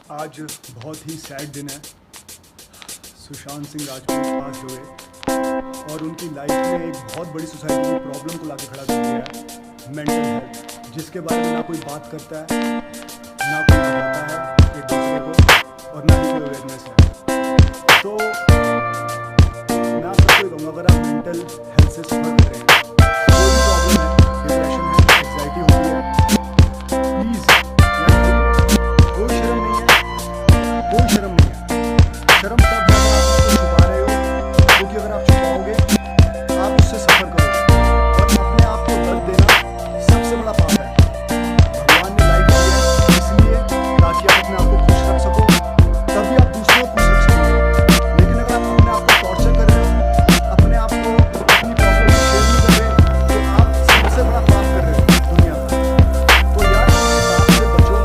आज बहुत ही सैड दिन है। सुशांत सिंह राजपूत पास हुए और उनकी लाइफ में एक बहुत बड़ी सोसाइटी की प्रॉब्लम को लाके खड़ा कर दिया है, मेंटल हेल्थ, जिसके बारे में ना कोई बात करता है, ना कोई बताता है एक दूसरे को, और ना ही कोई अवेयरनेस है। तो मैं आप सबको कहूँगा, अगर आप मेंटल हेल्थ से सफर कर रहे हैं, कोई भी प्रॉब्लम है, डिप्रेशन है, एंग्जाइटी होती है, प्लीज़ कोई शर्म नहीं है, कोई शर्म नहीं है। शर्म तब है जब आप उसको छुपा रहे हो, क्योंकि अगर आप छुपाओगे आप उससे सफर करोगे और अपने आप को दर्द देना सबसे बड़ा पाप है। भगवान ने लाइफ दी है इसलिए ताकि आप अपने आप को खुश रख सको, तभी आप दूसरों को खुश रख सको। लेकिन अगर आप अपने आप को टॉर्चर कर रहे हो, अपने आप को अपनी प्रॉब्लम शेयर नहीं कर रहे, तो आप सबसे बड़ा पाप कर रहे हो दुनिया में। तो यार पाप से बचो।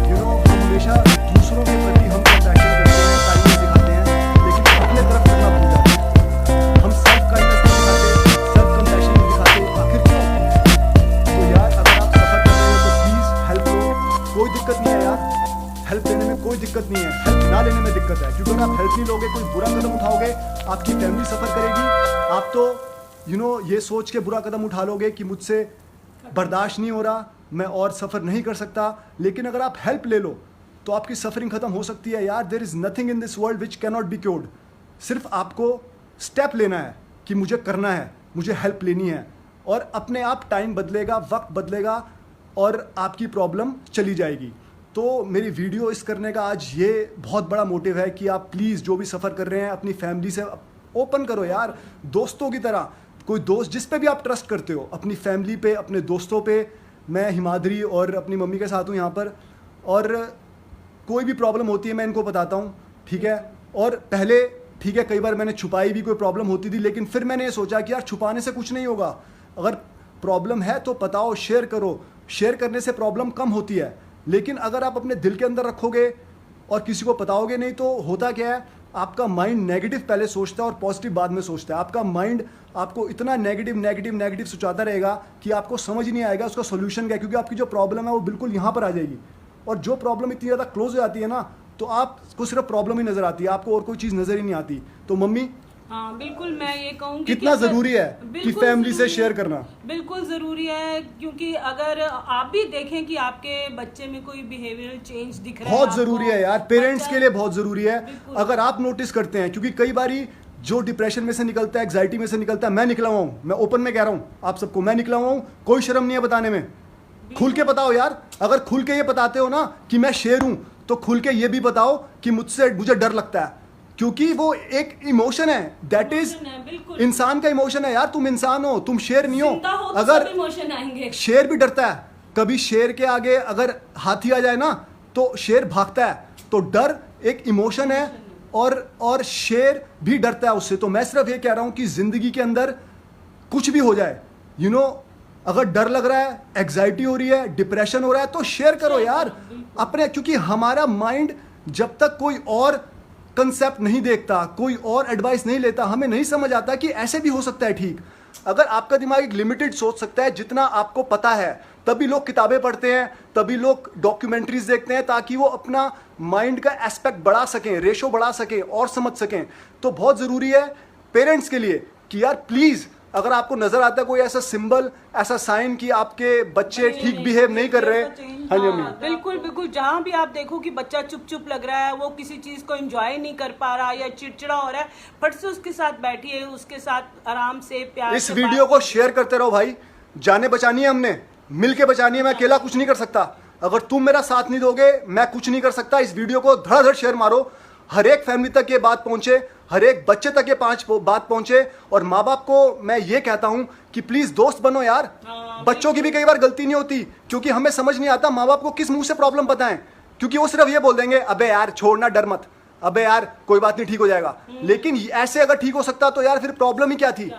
हम हमेशा दूसरों के प्रति हम कंपैशन करते हैं, काइंडनेस दिखाते हैं, लेकिन अपने तरफ करना भूल जाते हैं। हम सेल्फ काइंडनेस नहीं दिखाते, सेल्फ कंपैशन नहीं दिखाते, आखिर क्यों? तो यार अगर आप सफर कर रहे हो तो प्लीज हेल्प लो, कोई दिक्कत नहीं है यार, हेल्प लेने में कोई दिक्कत नहीं है, हेल्प ना लेने में दिक्कत है। क्योंकि अगर आप हेल्प नहीं लोगे, कोई बुरा कदम उठाओगे, आपकी फैमिली सफर करेगी। आप तो ये सोच के बुरा कदम उठा लोगे कि मुझसे बर्दाश्त नहीं हो रहा, मैं और सफ़र नहीं कर सकता। लेकिन अगर आप हेल्प ले लो तो आपकी सफरिंग ख़त्म हो सकती है यार। There is nothing in this world which cannot be cured. सिर्फ आपको स्टेप लेना है कि मुझे करना है, मुझे हेल्प लेनी है, और अपने आप टाइम बदलेगा, वक्त बदलेगा और आपकी प्रॉब्लम चली जाएगी। तो मेरी वीडियो इस करने का आज ये बहुत बड़ा मोटिव है कि आप प्लीज़ जो भी सफ़र कर रहे हैं अपनी फैमिली से ओपन करो यार, दोस्तों की तरह। कोई दोस्त जिस पे भी आप ट्रस्ट करते हो, अपनी फैमिली पे, अपने दोस्तों पे। मैं हिमाद्री और अपनी मम्मी के साथ हूँ यहाँ पर, और कोई भी प्रॉब्लम होती है मैं इनको बताता हूँ, ठीक है। और पहले ठीक है, कई बार मैंने छुपाई भी, कोई प्रॉब्लम होती थी, लेकिन फिर मैंने ये सोचा कि यार छुपाने से कुछ नहीं होगा। अगर प्रॉब्लम है तो बताओ, शेयर करो, शेयर करने से प्रॉब्लम कम होती है। लेकिन अगर आप अपने दिल के अंदर रखोगे और किसी को बताओगे नहीं, तो होता क्या है, आपका माइंड नेगेटिव पहले सोचता है और पॉजिटिव बाद में सोचता है। आपका माइंड आपको इतना नेगेटिव सोचाता रहेगा कि आपको समझ ही नहीं आएगा उसका सोल्यूशन क्या है, क्योंकि आपकी जो प्रॉब्लम है वो बिल्कुल यहाँ पर आ जाएगी। और जो प्रॉब्लम इतनी ज़्यादा क्लोज हो जाती है ना, तो आपको सिर्फ प्रॉब्लम ही नज़र आती है, आपको और कोई चीज़ नज़र ही नहीं आती। तो मम्मी, हाँ बिल्कुल, मैं ये कहूँगी कितना ज़रूरी है कि फैमिली से शेयर करना। बिल्कुल ज़रूरी है, क्योंकि अगर आप भी देखें कि आपके बच्चे में कोई बिहेवियरल चेंज दिख रहा है, बहुत ज़रूरी है यार, पेरेंट्स के लिए बहुत ज़रूरी है। अगर आप नोटिस करते हैं, क्योंकि कई बारी जो डिप्रेशन में से निकलता है, एग्जाइटी में से निकलता है, मैं निकला हुआ हूँ, मैं ओपन में कह रहा हूँ आप सबको, मैं निकला हुआ हूँ, कोई शर्म नहीं है बताने में। खुल के बताओ यार, अगर खुल के ये बताते हो ना कि मैं शेर हूँ, तो खुल के ये भी बताओ कि मुझे डर लगता है, क्योंकि वो एक इमोशन है, दैट इज इंसान का इमोशन है यार। तुम इंसान हो, तुम शेर नहीं हो। अगर इमोशन आएंगे, शेर भी डरता है, कभी शेर के आगे अगर हाथी आ जाए ना तो शेर भागता है। तो डर एक इमोशन है, और शेर भी डरता है उससे। तो मैं सिर्फ ये कह रहा हूँ कि जिंदगी के अंदर कुछ भी हो जाए, अगर डर लग रहा है, एग्जाइटी हो रही है, डिप्रेशन हो रहा है, तो शेयर करो यार अपने, क्योंकि हमारा माइंड जब तक कोई और कंसेप्ट नहीं देखता, कोई और एडवाइस नहीं लेता, हमें नहीं समझ आता कि ऐसे भी हो सकता है ठीक। अगर आपका दिमाग एक लिमिटेड सोच सकता है जितना आपको पता है, तभी लोग किताबें पढ़ते हैं, तभी लोग डॉक्यूमेंट्रीज देखते हैं, ताकि वो अपना माइंड का एस्पेक्ट बढ़ा सकें, रेशो बढ़ा सकें और समझ सकें। तो बहुत ज़रूरी है पेरेंट्स के लिए कि यार प्लीज़, अगर आपको नजर आता है कोई ऐसा सिंबल, ऐसा साइन कि आपके बच्चे ठीक बिहेव नहीं कर रहे, हाँ जी मम्मी, बिल्कुल, जहाँ भी आप देखो कि बच्चा चुप लग रहा है, वो किसी चीज को एंजॉय नहीं कर पा रहा या चिड़चिड़ा हो रहा है, फट से उसके साथ बैठिए, उसके साथ आराम से प्यार इस वीडियो को शेयर करते रहो भाई। जाने बचानी है, हमने मिल के बचानी है, मैं अकेला कुछ नहीं कर सकता। अगर तुम मेरा साथ नहीं दोगे, मैं कुछ नहीं कर सकता। इस वीडियो को धड़ाधड़ शेयर मारो, हर एक फैमिली तक ये बात पहुंचे, हर एक बच्चे तक ये बात पहुंचे। और माँ बाप को मैं ये कहता हूं कि प्लीज दोस्त बनो यार। बच्चों की भी कई बार गलती नहीं होती, क्योंकि हमें समझ नहीं आता माँ बाप को किस मुंह से प्रॉब्लम बताएं, क्योंकि वो सिर्फ ये बोल देंगे, अबे यार छोड़ना, डर मत, अबे यार कोई बात नहीं, ठीक हो जाएगा। लेकिन ऐसे अगर ठीक हो सकता तो यार फिर प्रॉब्लम ही क्या थी?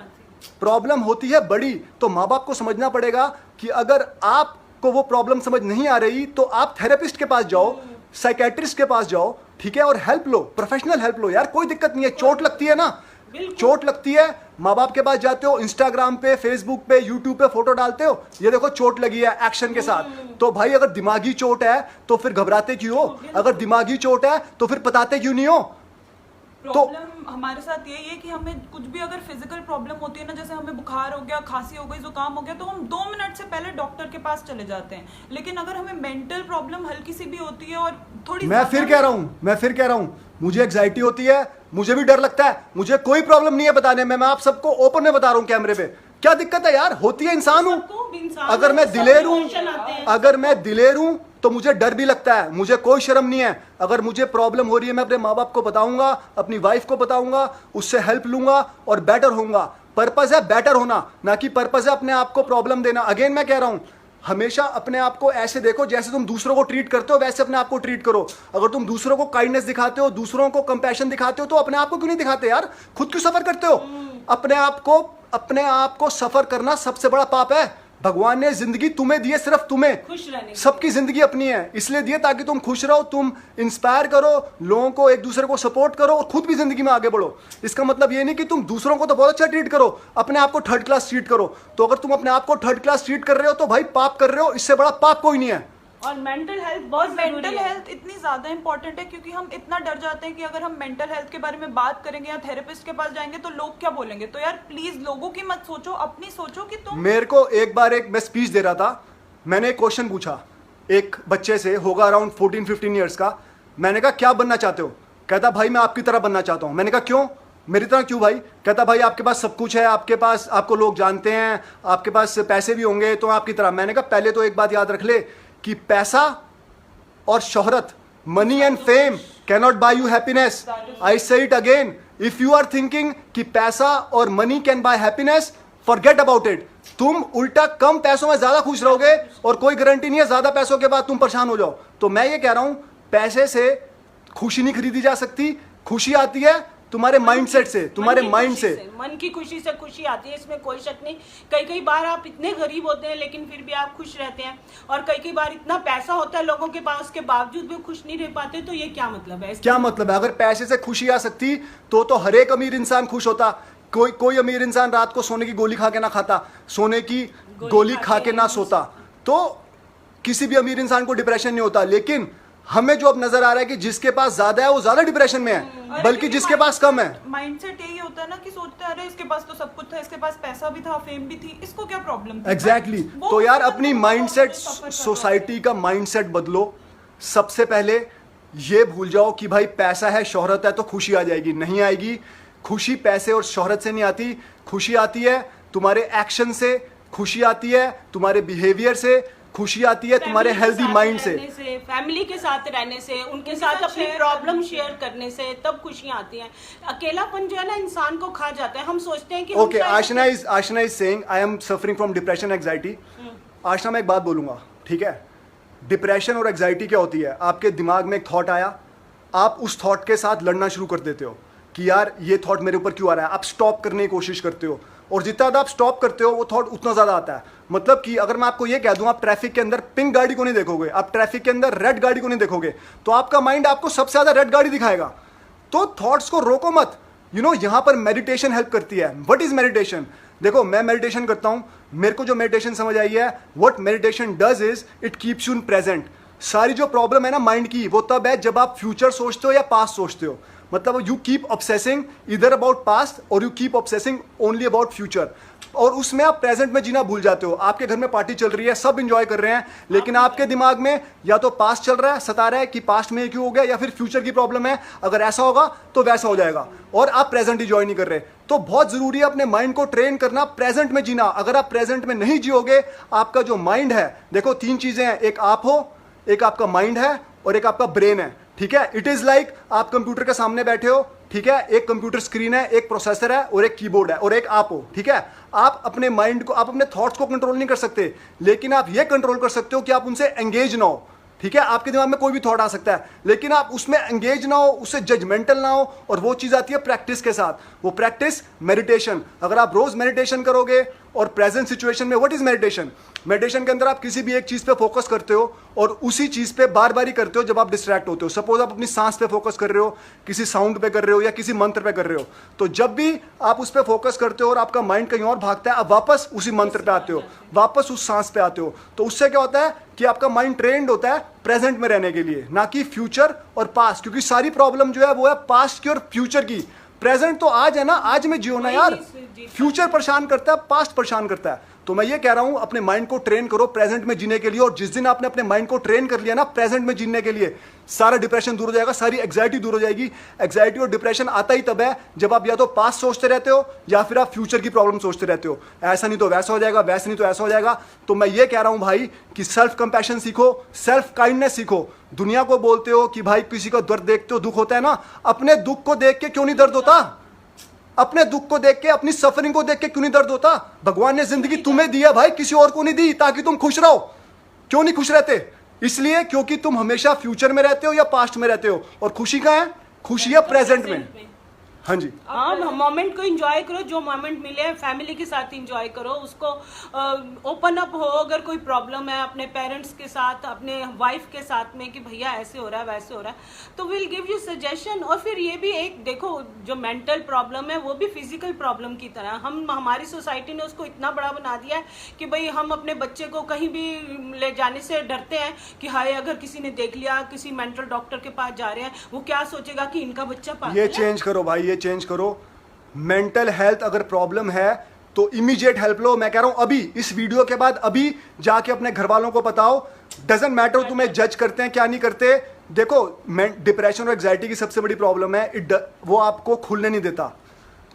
प्रॉब्लम होती है बड़ी। तो माँ बाप को समझना पड़ेगा कि अगर आपको वो प्रॉब्लम समझ नहीं आ रही तो आप थेरेपिस्ट के पास जाओ, साइकेट्रिस्ट के पास जाओ, ठीक है, और हेल्प लो, प्रोफेशनल हेल्प लो यार। कोई दिक्कत नहीं है, चोट लगती है ना, चोट लगती है माँ बाप के पास जाते हो, इंस्टाग्राम पे, फेसबुक पे, यूट्यूब पे फोटो डालते हो, ये देखो चोट लगी है एक्शन के साथ। तो भाई अगर दिमागी चोट है तो फिर घबराते क्यों हो? अगर दिमागी चोट है तो फिर बताते क्यों नहीं हो? प्रॉब्लम हमारे साथ यही है कि हमें कुछ भी अगर फिजिकल प्रॉब्लम होती है ना, जैसे हमें बुखार हो गया, खांसी हो गई, जुकाम हो गया, तो हम 2 मिनट से पहले डॉक्टर के पास चले जाते हैं। लेकिन अगर हमें मेंटल प्रॉब्लम हल्की सी भी होती है और थोड़ी मैं फिर कह रहा हूँ मुझे एग्जाइटी होती है, मुझे भी डर लगता है, मुझे कोई प्रॉब्लम नहीं है बताने में, मैं आप सबको ओपन में बता रहा हूँ कैमरे पे। क्या दिक्कत है यार? होती है, इंसान हूँ। अगर मैं दिलेर हूँ तो मुझे डर भी लगता है, मुझे कोई शर्म नहीं है। अगर मुझे प्रॉब्लम हो रही है मैं अपने माँ बाप को बताऊंगा, अपनी वाइफ को बताऊंगा, उससे हेल्प लूंगा और बेटर होऊंगा। पर्पस है बेटर होना, ना कि पर्पस है अपने आप को प्रॉब्लम देना। अगेन मैं कह रहा हूं, हमेशा अपने आप को ऐसे देखो जैसे तुम दूसरों को ट्रीट करते हो, वैसे अपने आप को ट्रीट करो। अगर तुम दूसरों को काइंडनेस दिखाते हो, दूसरों को कंपैशन दिखाते हो, तो अपने आप को क्यों नहीं दिखाते यार? खुद क्यों सफर करते हो? अपने आप को सफर करना सबसे बड़ा पाप है। भगवान ने जिंदगी तुम्हें दी है, सिर्फ तुम्हें, खुश रहने, सबकी जिंदगी अपनी है, इसलिए दी है ताकि तुम खुश रहो, तुम इंस्पायर करो, लोगों को, एक दूसरे को सपोर्ट करो और खुद भी जिंदगी में आगे बढ़ो। इसका मतलब ये नहीं कि तुम दूसरों को तो बहुत अच्छा ट्रीट करो, अपने आप को थर्ड क्लास ट्रीट करो। तो अगर तुम अपने आप को थर्ड क्लास ट्रीट कर रहे हो तो भाई पाप कर रहे हो, इससे बड़ा पाप कोई नहीं है। और मेंटल हेल्थ बहुत मेंटल हेल्थ इतनी ज्यादा इंपॉर्टेंट है, क्योंकि हम इतना डर जाते हैं कि अगर हम मेंटल हेल्थ के बारे में बात करेंगे या थेरेपिस्ट के पास जाएंगे तो लोग क्या बोलेंगे। तो यार प्लीज लोगों की मत सोचो, अपनी सोचो कि तुम। मेरे को एक बार मैं स्पीच दे रहा था, मैंने एक क्वेश्चन पूछा एक बच्चे से, होगा अराउंड 14-15 ईयर्स का। मैंने कहा क्या बनना चाहते हो? कहता भाई मैं आपकी तरह बनना चाहता हूँ। मैंने कहा क्यों? मेरी तरह क्यों भाई? कहता भाई आपके पास सब कुछ है, आपके पास, आपको लोग जानते हैं, आपके पास पैसे भी होंगे, तो आपकी तरह। मैंने कहा पहले तो एक बात याद रख ले कि पैसा और शोहरत, money and fame cannot buy you happiness. I say it again, if you are thinking कि पैसा और money can buy happiness, forget about it. तुम उल्टा कम पैसों में ज्यादा खुश रहोगे और कोई गारंटी नहीं है ज्यादा पैसों के बाद तुम परेशान हो जाओ। तो मैं ये कह रहा हूं, पैसे से खुशी नहीं खरीदी जा सकती, खुशी आती है तुम्हारे माइंडसेट से, तुम्हारे माइंड से। मन की खुशी से खुशी आती है, इसमें कोई शक नहीं। कई बार आप इतने गरीब होते हैं लेकिन फिर भी आप खुश रहते हैं, और कई बार इतना पैसा होता है लोगों के पास, उसके बावजूद भी खुश नहीं रह पाते। तो ये क्या मतलब है? क्या मतलब है? अगर पैसे से खुशी आ सकती तो हर एक अमीर इंसान खुश होता। कोई अमीर इंसान रात को सोने की गोली खा के ना खाता, सोने की गोली खा के ना सोता, तो किसी भी अमीर इंसान को डिप्रेशन नहीं होता। लेकिन हमें जो अब नजर आ रहा है कि जिसके पास ज्यादा है वो ज्यादा डिप्रेशन में है, बल्कि जिसके पास कम है। माइंडसेट यही होता है ना कि सोचते हैं अरे इसके पास तो सब कुछ था, इसके पास पैसा भी था, फेम भी थी, इसको क्या प्रॉब्लम थी? एग्जैक्टली। तो यार अपनी माइंडसेट, सोसाइटी का माइंडसेट बदलो। सबसे पहले ये भूल जाओ कि भाई पैसा है, शोहरत है तो खुशी आ जाएगी। नहीं आएगी। खुशी पैसे और शोहरत से नहीं आती, खुशी आती है तुम्हारे एक्शन से, खुशी आती है तुम्हारे बिहेवियर से, खुशी आती है तुम्हारे हेल्दी माइंड से, फैमिली के साथ रहने से, उनके साथ अपनी प्रॉब्लम शेयर करने से, तब खुशियां आती हैं। अकेलापन जो है ना इंसान को खा जाता है। हम सोचते हैं कि okay, Aashna is saying I am suffering from depression anxiety. Aashna मैं एक बात बोलूंगा, ठीक है? डिप्रेशन और एंजाइटी क्या होती है? आपके दिमाग में एक थॉट आया, आप उस थॉट के साथ लड़ना शुरू कर देते हो कि यार ये थॉट मेरे ऊपर क्यों आ रहा है। आप स्टॉप करने की कोशिश करते हो, और जितना ज़्यादा आप स्टॉप करते हो वो थॉट उतना ज़्यादा आता है। मतलब कि अगर मैं आपको ये कह दूं, आप ट्रैफिक के अंदर पिंक गाड़ी को नहीं देखोगे, आप ट्रैफिक के अंदर रेड गाड़ी को नहीं देखोगे, तो आपका माइंड आपको सबसे ज़्यादा रेड गाड़ी दिखाएगा। तो थॉट्स को रोको मत। यहां पर मेडिटेशन हेल्प करती है। What is meditation? देखो मैं मेडिटेशन करता हूं, मेरे को जो मेडिटेशन समझ आई है, what meditation does is it keeps you in present. सारी जो प्रॉब्लम है ना माइंड की, वो तब है जब आप फ्यूचर सोचते हो या पास्ट सोचते हो। मतलब यू कीप ऑब्सेसिंग इधर अबाउट पास्ट और you keep obsessing only about future, और उसमें आप प्रेजेंट में जीना भूल जाते हो। आपके घर में पार्टी चल रही है, सब एंजॉय कर रहे हैं, लेकिन आपके दिमाग में या तो पास्ट चल रहा है, सता रहा है कि पास्ट में क्यों हो गया, या फिर फ्यूचर की प्रॉब्लम है, अगर ऐसा होगा तो वैसा हो जाएगा, और आप प्रेजेंट एंजॉय नहीं कर रहे। तो बहुत जरूरी है अपने माइंड को ट्रेन करना, प्रेजेंट में जीना। अगर आप प्रेजेंट में नहीं जियोगे, आपका जो माइंड है, देखो 3 चीजें हैं, एक आप हो, एक आपका माइंड है, और एक आपका ब्रेन है, ठीक है? इट इज लाइक आप कंप्यूटर के सामने बैठे हो, ठीक है? एक कंप्यूटर स्क्रीन है, एक प्रोसेसर है, और एक कीबोर्ड है, और एक आप हो, ठीक है? आप अपने माइंड को, आप अपने थॉट्स को कंट्रोल नहीं कर सकते, लेकिन आप ये कंट्रोल कर सकते हो कि आप उनसे एंगेज ना हो, ठीक है? आपके दिमाग में कोई भी थॉट आ सकता है, लेकिन आप उसमें एंगेज ना हो, उससे जजमेंटल ना हो, और वो चीज आती है प्रैक्टिस के साथ। वो प्रैक्टिस मेडिटेशन। अगर आप रोज मेडिटेशन करोगे और प्रेजेंट सिचुएशन में व्हाट इज मेडिटेशन? मेडिटेशन के अंदर आप किसी भी एक चीज पे फोकस करते हो और उसी चीज पे बार बार ही करते हो जब आप डिस्ट्रैक्ट होते हो। सपोज आप अपनी सांस पे फोकस कर रहे हो, किसी साउंड पे कर रहे हो या किसी मंत्र पे कर रहे हो, तो जब भी आप उस पे फोकस करते हो और आपका माइंड कहीं और भागता है, आप वापस उसी मंत्र पे आते हो, वापस उस सांस पे आते हो। तो उससे क्या होता है कि आपका माइंड ट्रेंड होता है प्रेजेंट में रहने के लिए, ना कि फ्यूचर और पास्ट, क्योंकि सारी प्रॉब्लम जो है वो है पास्ट की और फ्यूचर की। प्रेजेंट तो आज है ना, आज में जियो ना यार। फ्यूचर परेशान करता है, पास्ट परेशान करता है। तो मैं ये कह रहा हूं अपने माइंड को ट्रेन करो प्रेजेंट में जीने के लिए, और जिस दिन आपने अपने माइंड को ट्रेन कर लिया ना प्रेजेंट में जीने के लिए, सारा डिप्रेशन दूर हो जाएगा, सारी एग्जाइटी दूर हो जाएगी। एग्जाइटी और डिप्रेशन आता ही तब है जब आप या तो पास्ट सोचते रहते हो या फिर आप फ्यूचर की प्रॉब्लम सोचते रहते हो। ऐसा नहीं तो वैसा हो जाएगा, वैसा नहीं तो ऐसा हो जाएगा। तो मैं ये कह रहा हूं भाई कि सेल्फ कंपैशन सीखो, सेल्फ काइंडनेस सीखो। दुनिया को बोलते हो कि भाई किसी का दर्द देखते हो दुख होता है ना, अपने दुख को देख के क्यों नहीं दर्द होता? अपने दुख को देख के, अपनी सफरिंग को देख के क्यों नहीं दर्द होता? भगवान ने जिंदगी तुम्हें दी है भाई, किसी और को नहीं दी, ताकि तुम खुश रहो। क्यों नहीं खुश रहते? इसलिए क्योंकि तुम हमेशा फ्यूचर में रहते हो या पास्ट में रहते हो, और खुशी कहाँ है? खुशी है प्रेजेंट में। हाँ जी, हाँ, मोमेंट को एंजॉय करो, जो मोमेंट मिले फैमिली के साथ एंजॉय करो, उसको ओपन अप हो। अगर कोई प्रॉब्लम है अपने पेरेंट्स के साथ, अपने वाइफ के साथ में कि भैया ऐसे हो रहा है वैसे हो रहा है, तो विल गिव यू सजेशन। और फिर ये भी एक देखो, जो मेंटल प्रॉब्लम है वो भी फिजिकल प्रॉब्लम की तरह, हमारी सोसाइटी ने उसको इतना बड़ा बना दिया है कि भाई हम अपने बच्चे को कहीं भी ले जाने से डरते हैं कि हाय अगर किसी ने देख लिया, किसी मेंटल डॉक्टर के पास जा रहे हैं, वो क्या सोचेगा कि इनका बच्चा पागल है। ये चेंज करो भाई, चेंज करो। मेंटल हेल्थ अगर प्रॉब्लम है तो इमीडिएट हेल्प लो। मैं कह रहा हूं अभी इस वीडियो के बाद अभी जाके अपने घर वालों को बताओ। डजंट मैटर तुम्हें जज करते हैं क्या नहीं करते। देखो, डिप्रेशन और एग्जाइटी की सबसे बड़ी प्रॉब्लम है वो आपको खुलने नहीं देता,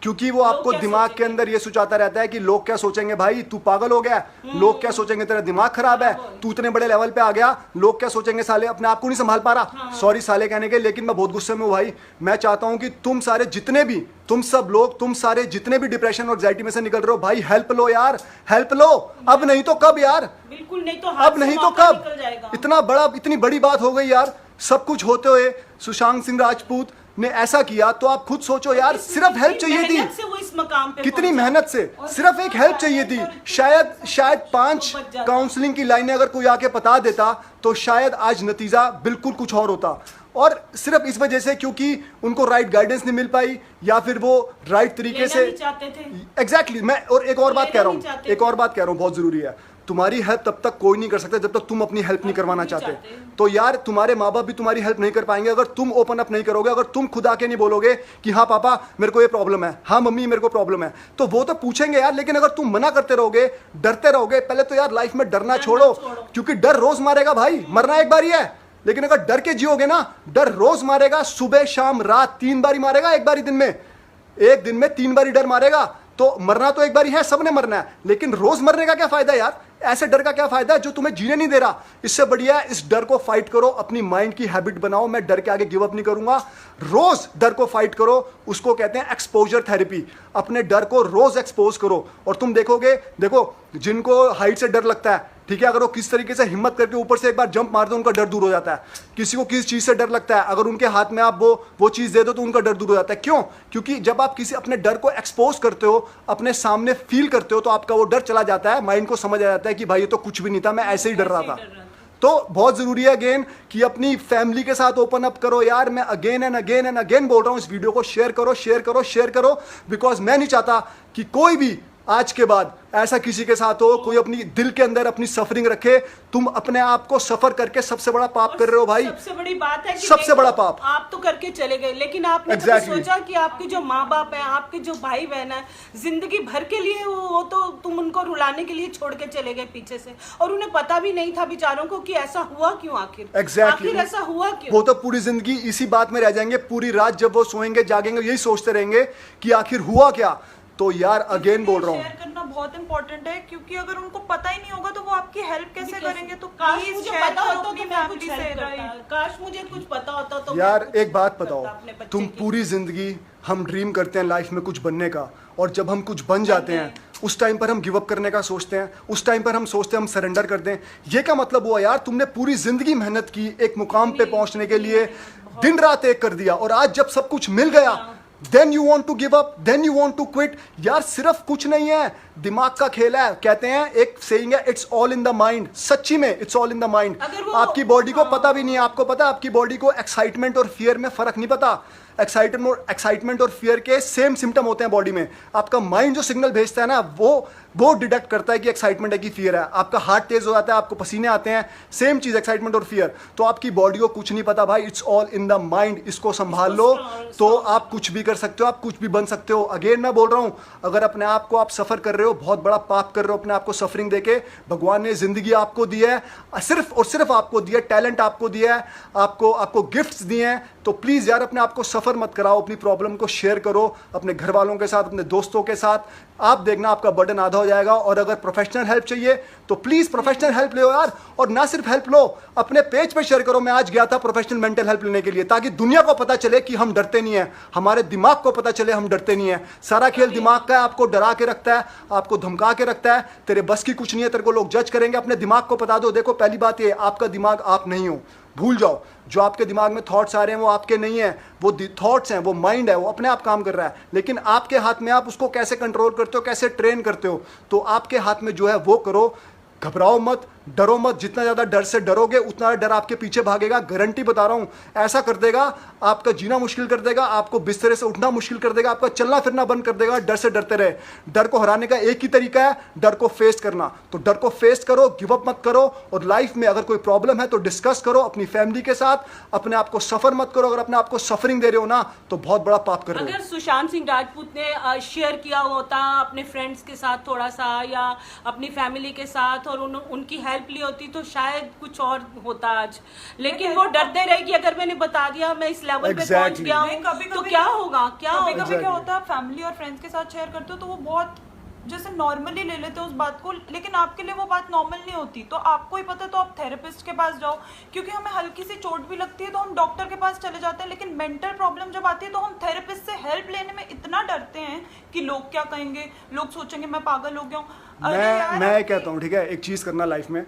क्योंकि वो आपको दिमाग के अंदर ये सोचाता रहता है कि लोग क्या सोचेंगे, भाई तू पागल हो गया, लोग क्या सोचेंगे, तेरा दिमाग खराब है, तू इतने बड़े लेवल पे आ गया, लोग क्या सोचेंगे, साले अपने आप को नहीं संभाल पा रहा। सॉरी साले कहने के, लेकिन मैं बहुत गुस्से में हूँ भाई। मैं चाहता हूं कि तुम सारे जितने भी, तुम सब लोग, तुम सारे जितने भी डिप्रेशन और एंजाइटी में से निकल रहे हो भाई, हेल्प लो यार, हेल्प लो। अब नहीं तो कब यार, बिल्कुल नहीं तो अब नहीं तो कब। इतनी बड़ी बात हो गई यार। सब कुछ होते हुए सुशांत सिंह राजपूत ने ऐसा किया, तो आप खुद सोचो यार, सिर्फ हेल्प चाहिए थी। से वो इस मकाम पे कितनी मेहनत से, सिर्फ एक हेल्प चाहिए थी। शायद 5 काउंसलिंग की लाइनें अगर कोई आके बता देता तो शायद आज नतीजा बिल्कुल कुछ और होता। और सिर्फ इस वजह से क्योंकि उनको राइट गाइडेंस नहीं मिल पाई, या फिर वो राइट तरीके से एग्जैक्टली। मैं और एक और बात कह रहा हूँ, बहुत जरूरी है। तुम्हारी हेल्प तब तक कोई नहीं कर सकता जब तक तुम अपनी हेल्प नहीं करवाना चाहते। तो यार तुम्हारे माँ बाप भी तुम्हारी हेल्प नहीं कर पाएंगे अगर तुम ओपन अप नहीं करोगे। अगर तुम खुद आके नहीं बोलोगे कि हाँ पापा मेरे को ये प्रॉब्लम है, हाँ मम्मी मेरे को प्रॉब्लम है, तो वो तो पूछेंगे यार। लेकिन अगर तुम मना करते रहोगे, डरते रहोगे, पहले तो यार लाइफ में डरना छोड़ो, क्योंकि डर रोज मारेगा भाई। मरना एक बार ही है, लेकिन अगर डर के जियोगे ना, डर रोज मारेगा, सुबह शाम रात 3 बारी मारेगा। एक बारी दिन में, एक दिन में 3 बारी डर मारेगा। तो मरना तो एक बार ही है, सबने मरना है, लेकिन रोज मरने का क्या फायदा यार? ऐसे डर का क्या फायदा जो तुम्हें जीने नहीं दे रहा? इससे बढ़िया इस डर को फाइट करो, अपनी माइंड की हैबिट बनाओ। मैं डर के आगे गिव अप नहीं करूंगा, रोज डर को फाइट करो। उसको कहते हैं एक्सपोजर थेरेपी। अपने डर को रोज एक्सपोज करो और तुम देखोगे, देखो जिनको हाइट से डर लगता है, ठीक है, अगर वो किस तरीके से हिम्मत करके ऊपर से एक बार जंप मार दो, उनका डर दूर हो जाता है। किसी को किस चीज से डर लगता है, अगर उनके हाथ में आप वो चीज दे दो तो उनका डर दूर हो जाता है। क्यों? क्योंकि जब आप किसी अपने डर को एक्सपोज करते हो, अपने सामने फील करते हो, तो आपका वो डर चला जाता है, माइंड को समझ आ जाता है कि भाई ये तो कुछ भी नहीं था, मैं ऐसे ही डर रहा था। तो बहुत जरूरी है अगेन कि अपनी फैमिली के साथ ओपन अप करो यार। मैं अगेन एंड अगेन बोल रहा हूं, इस वीडियो को शेयर करो, बिकॉज मैं नहीं चाहता कि कोई भी आज के बाद ऐसा किसी के साथ हो, कोई अपनी दिल के अंदर अपनी सफरिंग रखे। तुम अपने आप को सफर करके सबसे बड़ा पाप कर रहे हो भाई। सबसे बड़ी बात है कि सबसे बड़ा पाप आप तो करके चले गए, लेकिन आपने सोचा कि आपके जो माँ बाप हैं, आपके जो भाई बहन है, जिंदगी भर के लिए वो तो तुम उनको रुलाने के लिए छोड़ के चले गए पीछे से, और उन्हें पता भी नहीं था बेचारों को कि ऐसा हुआ क्यों, आखिर ऐसा हुआ क्यों। वो तो पूरी जिंदगी इसी बात में रह जाएंगे, पूरी रात जब वो सोएंगे जागेंगे यही सोचते रहेंगे कि आखिर हुआ क्या। तो यार अगेन बोल रहा हूँ, शेयर करना बहुत इंपॉर्टेंट है, क्योंकि अगर उनको पता ही नहीं होगा तो वो आपकी हेल्प कैसे करेंगे। तो काश मुझे पता होता तो मैं कुछ हेल्प करता, काश मुझे कुछ पता होता तो यार एक बात बताओ, तुम पूरी जिंदगी हम ड्रीम करते हैं लाइफ में कुछ बनने का, और जब हम कुछ बन जाते हैं उस टाइम पर हम गिव अप करने का सोचते हैं, उस टाइम पर हम सोचते हैं हम सरेंडर कर दें। ये क्या मतलब हुआ यार? तुमने पूरी जिंदगी मेहनत की एक मुकाम पे पहुंचने के लिए, दिन रात एक कर दिया, और आज जब सब कुछ मिल गया then you want to give up, then you want to quit. यार सिर्फ कुछ नहीं है, दिमाग का खेल है। कहते हैं, एक सेइंग है, it's all in the mind. सच्ची में it's all in the mind. आपकी बॉडी को पता भी नहीं है, आपको पता है आपकी बॉडी को एक्साइटमेंट और फियर में फर्क नहीं पता। एक्साइटमेंट और फियर के सेम सिम्टम होते हैं बॉडी में। आपका माइंड जो सिग्नल भेजता है ना, वो डिटेक्ट करता है कि एक्साइटमेंट है कि फियर है। आपका हार्ट तेज हो जाता है, आपको पसीने आते हैं, सेम चीज एक्साइटमेंट और फियर। तो आपकी बॉडी को कुछ नहीं पता भाई, it's all in the mind. इसको संभाल लो तो आप कुछ भी कर सकते हो, आप कुछ भी बन सकते हो। अगेन मैं बोल रहा हूं, अगर अपने आप को आप सफर कर रहे हो, बहुत बड़ा पाप कर रहे हो अपने आप को सफरिंग देके। भगवान ने जिंदगी आपको दी है, सिर्फ और सिर्फ आपको दी है, टैलेंट आपको दिया है, आपको गिफ्ट्स दिए हैं। तो प्लीज यार अपने आप को सफर मत कराओ, अपनी प्रॉब्लम को शेयर करो अपने घर वालों के साथ, अपने दोस्तों के साथ। आप देखना आपका बर्डन आधा हो जाएगा। और अगर प्रोफेशनल हेल्प चाहिए तो प्लीज प्रोफेशनल हेल्प लो यार। और ना सिर्फ हेल्प लो, अपने पेज पे शेयर करो। मैं आज गया था प्रोफेशनल मेंटल हेल्प लेने के लिए, ताकि दुनिया को पता चले कि हम डरते नहीं है, हमारे दिमाग को पता चले हम डरते नहीं है। सारा खेल दिमाग का है, आपको डरा के रखता है, आपको धमका के रखता है। तेरे बस की कुछ नहीं है, तेरे को लोग जज करेंगे। अपने दिमाग को बता दो, देखो पहली बात ये, आपका दिमाग आप नहीं हो, भूल जाओ। जो आपके दिमाग में थॉट्स आ रहे हैं वो आपके नहीं है, वो थॉट्स हैं, वो माइंड है, वो अपने आप काम कर रहा है। लेकिन आपके हाथ में, आप उसको कैसे कंट्रोल करते हो, कैसे ट्रेन करते हो, तो आपके हाथ में जो है वो करो। घबराओ मत, डरो मत। जितना ज्यादा डर से डरोगे उतना डर आपके पीछे भागेगा, गारंटी बता रहा हूं। ऐसा कर देगा, आपका जीना मुश्किल कर देगा, आपको बिस्तर से उठना मुश्किल कर देगा, आपका चलना फिरना बंद कर देगा। डर से डरते रहे। डर को हराने का एक ही तरीका है, डर को फेस करना। तो डर को फेस करो, गिव अप मत करो। और लाइफ में अगर कोई प्रॉब्लम है तो डिस्कस करो अपनी फैमिली के साथ। अपने आप को सफर मत करो। अगर अपने आप को सफरिंग दे रहे हो ना, तो बहुत बड़ा पाप कर रहे हो। अगर सुशांत सिंह राजपूत ने शेयर किया होता अपने फ्रेंड्स के साथ थोड़ा सा, या अपनी फैमिली के साथ, और उनकी हेल्प ली होती, तो शायद कुछ और होता आज। लेकिन वो डरते रहे कि अगर मैंने बता दिया, मैं इस लेवल पे पहुंच गया हूं, तो क्या होगा, क्या होगा। कभी क्या होता है, फैमिली और फ्रेंड्स के साथ शेयर करते हो तो वो बहुत जैसे नॉर्मली ले लेते हो उस बात को, लेकिन आपके लिए वो बात नॉर्मल नहीं होती। तो आपको ही पता, तो आप थेरेपिस्ट के पास जाओ। क्योंकि हमें हल्की सी चोट भी लगती है तो हम डॉक्टर के पास चले जाते हैं, लेकिन मेंटल प्रॉब्लम जब आती है तो हम थेरेपिस्ट से हेल्प लेने में इतना डरते हैं कि लोग क्या कहेंगे, लोग सोचेंगे मैं पागल हो गया हूँ। मैं कहता हूँ, ठीक है, एक चीज़ करना लाइफ में,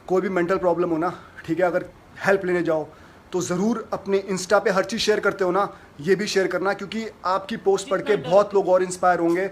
कोई भी मेंटल प्रॉब्लम हो ना, ठीक है, अगर हेल्प लेने जाओ तो ज़रूर अपने इंस्टा पे हर चीज़ शेयर करते हो ना, ये भी शेयर करना, क्योंकि आपकी पोस्ट पढ़ के बहुत लोग और इंस्पायर होंगे।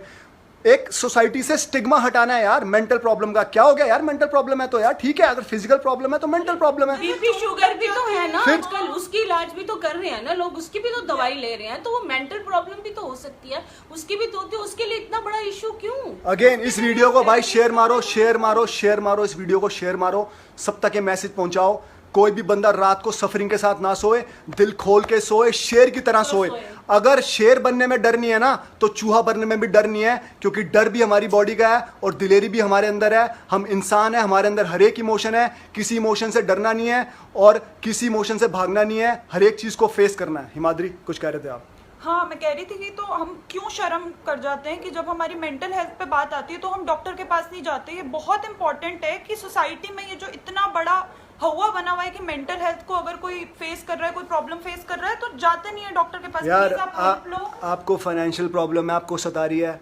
एक सोसाइटी से स्टिग्मा हटाना है यार मेंटल प्रॉब्लम का। क्या हो गया यार, मेंटल प्रॉब्लम है तो यार ठीक है, अगर फिजिकल प्रॉब्लम है तो मेंटल प्रॉब्लम है। बीपी शुगर भी तो है ना आजकल, उसकी इलाज भी तो कर रहे हैं ना लोग, उसकी भी तो दवाई ले रहे हैं, तो वो मेंटल प्रॉब्लम भी तो हो सकती है, उसकी भी तो होती है। उसके लिए इतना बड़ा इशू क्यों। अगेन इस वीडियो को भाई शेयर मारो, शेयर मारो, शेयर मारो, इस वीडियो को शेयर मारो, सब तक ये मैसेज पहुंचाओ। कोई भी बंदा रात को सफरिंग के साथ ना सोए, दिल खोल के सोए, शेर की तरह सोए। अगर शेर बनने में डर नहीं है ना, तो चूहा बनने में भी डर नहीं है, क्योंकि डर भी हमारी बॉडी का है और दिलेरी भी हमारे अंदर है। हम इंसान है, हमारे अंदर हर एक इमोशन है, किसी इमोशन से डरना नहीं है और किसी इमोशन से भागना नहीं है, हर एक चीज को फेस करना है। हिमाद्री कुछ कह रहे थे आप? हाँ, मैं कह रही थी कि तो हम क्यों शर्म कर जाते हैं कि जब हमारी मेंटल हेल्थ पे बात आती है तो हम डॉक्टर के पास नहीं जाते। ये बहुत इंपॉर्टेंट है कि सोसाइटी में ये जो इतना बड़ा हवा बना हुआ है कि मेंटल हेल्थ को अगर कोई फेस कर रहा है, कोई प्रॉब्लम फेस कर रहा है, तो जाते नहीं है डॉक्टर के पास। यार आप हेल्प लो। आपको फाइनेंशियल प्रॉब्लम है, आपको सता रही है,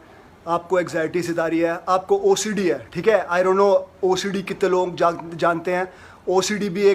आपको एग्जाइटी सता रही है, आपको ओसीडी है, ठीक है, आई डोंट नो ओसीडी कितने लोग जानते हैं। ओसीडी भी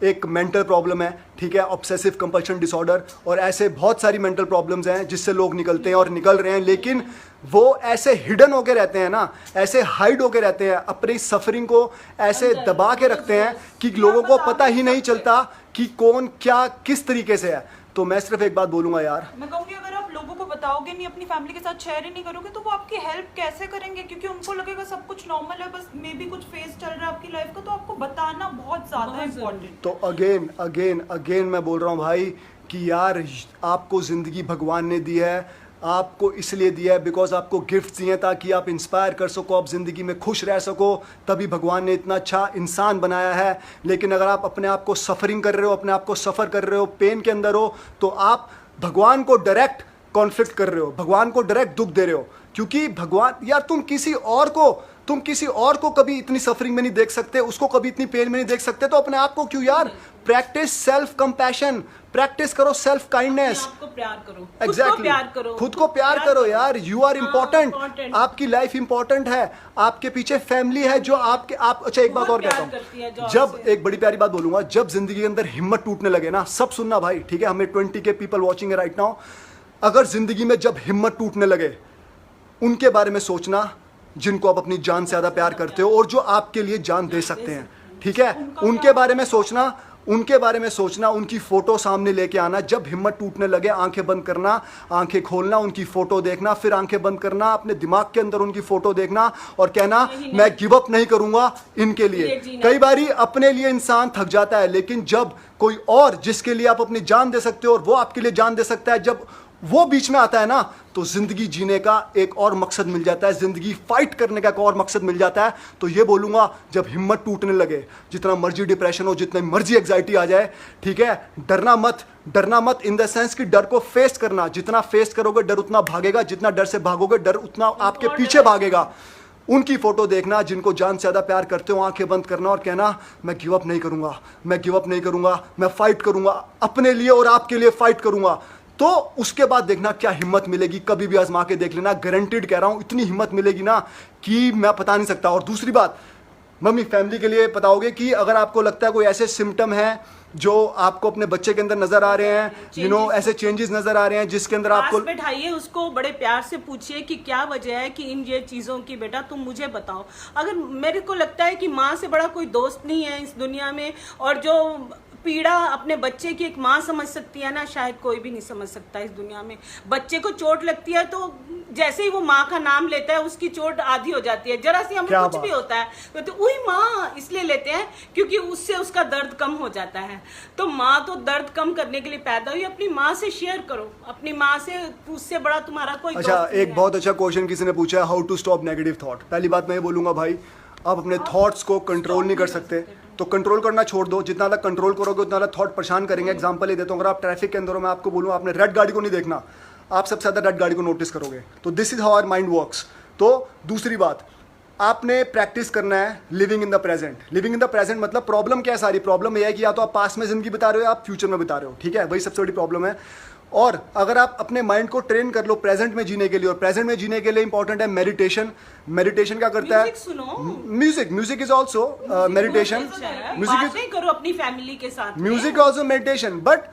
एक मेंटल प्रॉब्लम है, ठीक है, ऑब्सेसिव कंपल्शन डिसऑर्डर, और ऐसे बहुत सारी मेंटल प्रॉब्लम्स हैं जिससे लोग निकलते हैं और निकल रहे हैं। लेकिन वो ऐसे हिडन होके रहते हैं ना, ऐसे हाइड होके रहते हैं, अपनी सफरिंग को ऐसे दबा के रखते हैं कि लोगों को पता ही नहीं चलता कि कौन क्या किस तरीके से है। तो मैं सिर्फ एक बात बोलूंगा यार, मैं कहूँगी अगर आप लोगों को बताओगे नहीं, अपनी फैमिली के साथ शेयर ही नहीं करोगे, तो वो आपकी हेल्प कैसे करेंगे? क्योंकि उनको लगेगा सब कुछ नॉर्मल है, बस मे बी कुछ फेस चल रहा है आपकी लाइफ का, तो आपको बताना बहुत ज्यादा इम्पोर्टेंट। तो अगेन मैं बोल रहा हूँ भाई कि यार आपको जिंदगी भगवान ने दी है, आपको इसलिए दिया है बिकॉज आपको गिफ्ट दिए ताकि आप इंस्पायर कर सको, आप ज़िंदगी में खुश रह सको, तभी भगवान ने इतना अच्छा इंसान बनाया है। लेकिन अगर आप अपने आप को सफरिंग कर रहे हो, अपने आप को सफ़र कर रहे हो, पेन के अंदर हो, तो आप भगवान को डायरेक्ट कॉन्फ्लिक्ट कर रहे हो, भगवान को डायरेक्ट दुख दे रहे हो। क्योंकि भगवान यार, तुम किसी और को कभी इतनी सफरिंग में नहीं देख सकते, उसको कभी इतनी पेन में नहीं देख सकते, तो अपने आप को क्यों यार। प्रैक्टिस सेल्फ कंपैशन, प्रैक्टिस करो सेल्फ काइंडनेस, आपको प्यार करो, एग्जैक्टली खुद को प्यार करो यार। यू आर इम्पोर्टेंट, आपकी लाइफ इंपॉर्टेंट है, आपके पीछे फैमिली है जो आप अच्छा एक बात और कहता हूँ, जब एक बड़ी प्यारी बात बोलूंगा, जब जिंदगी के अंदर हिम्मत टूटने लगे ना, सब सुनना भाई, ठीक है, हमें 20 के पीपल वॉचिंग है राइट नाउ, अगर जिंदगी में जब हिम्मत टूटने लगे, उनके बारे में सोचना जिनको आप अपनी जान से ज्यादा प्यार करते हो और जो आपके लिए जान दे सकते हैं, ठीक है? उनके बारे में सोचना, उनकी फोटो सामने लेके आना। जब हिम्मत टूटने लगे, आंखें बंद करना, आंखें खोलना, उनकी फोटो देखना, फिर आंखें बंद करना, अपने दिमाग के अंदर उनकी फोटो देखना और कहना मैं गिव अप नहीं करूंगा इनके लिए। कई बारी अपने लिए इंसान थक जाता है, लेकिन जब कोई और जिसके लिए आप अपनी जान दे सकते हो और वो आपके लिए जान दे सकता है, जब वो बीच में आता है ना, तो जिंदगी जीने का एक और मकसद मिल जाता है, जिंदगी फाइट करने का एक और मकसद मिल जाता है। तो ये बोलूंगा, जब हिम्मत टूटने लगे, जितना मर्जी डिप्रेशन हो, जितनी मर्जी एग्जाइटी आ जाए, ठीक है, डरना मत इन द सेंस कि डर को फेस करना। जितना फेस करोगे डर उतना भागेगा, जितना डर से भागोगे डर उतना आपके पीछे भागेगा। उनकी फोटो देखना जिनको जान से ज्यादा प्यार करते हो, आंखें बंद करना और कहना मैं गिव अप नहीं करूंगा, मैं फाइट करूंगा अपने लिए और आपके लिए फाइट करूंगा। तो उसके बाद देखना क्या हिम्मत मिलेगी, कभी भी आजमा के देख लेना, गारंटीड कह रहा हूं, इतनी हिम्मत मिलेगी ना कि मैं बता नहीं सकता। और दूसरी बात, मम्मी फैमिली के लिए बताओगे कि अगर आपको लगता है कोई ऐसे सिम्टम है जो आपको अपने बच्चे के अंदर नजर आ रहे हैं, ऐसे चेंजेस नजर आ रहे हैं जिसके अंदर आपको बैठाइए, उसको बड़े प्यार से पूछिए कि क्या वजह है कि इन ये चीजों की, बेटा तुम मुझे बताओ। अगर मेरे को लगता है कि माँ से बड़ा कोई दोस्त नहीं है इस दुनिया में, और जो पीड़ा अपने बच्चे की एक माँ समझ सकती है ना, शायद कोई भी नहीं समझ सकता इस दुनिया में। बच्चे को चोट लगती है तो जैसे ही वो माँ का नाम लेता है उसकी चोट आधी हो जाती है। जरा सी हमें कुछ भी होता है तो वही माँ इसलिए लेते हैं क्योंकि उससे उसका दर्द कम हो जाता है। तो माँ तो दर्द कम करने के लिए पैदा हुई। अपनी माँ से शेयर करो, अपनी माँ से, उससे बड़ा तुम्हारा कोई अच्छा, एक बहुत अच्छा क्वेश्चन किसी ने पूछा है, how to stop negative thought. पहली बात मैं ये बोलूंगा, भाई आप अपने थॉट्स को कंट्रोल नहीं कर सकते तो कंट्रोल करना छोड़ दो। जितना तक कंट्रोल करोगे उतना तक थॉट परेशान करेंगे। एग्जांपल ये देता हूँ, अगर आप ट्रैफिक के अंदर हो, मैं आपको बोलूँ आपने रेड गाड़ी को नहीं देखना, आप सबसे ज्यादा रेड गाड़ी को नोटिस करोगे। तो this is how our mind works. तो दूसरी बात, आपने प्रैक्टिस करना है living in the present. Living in the present मतलब प्रॉब्लम क्या है, सारी प्रॉब्लम यह है कि या तो आप पास्ट में जिंदगी बिता रहे हो या आप फ्यूचर में बिता रहे हो, ठीक है, वही सबसे बड़ी प्रॉब्लम है। और अगर आप अपने माइंड को ट्रेन कर लो प्रेजेंट में जीने के लिए, और प्रेजेंट में जीने के लिए इंपॉर्टेंट है मेडिटेशन। मेडिटेशन क्या करता है? Music is also meditation. Music करो अपनी फैमिली के साथ, music also meditation. But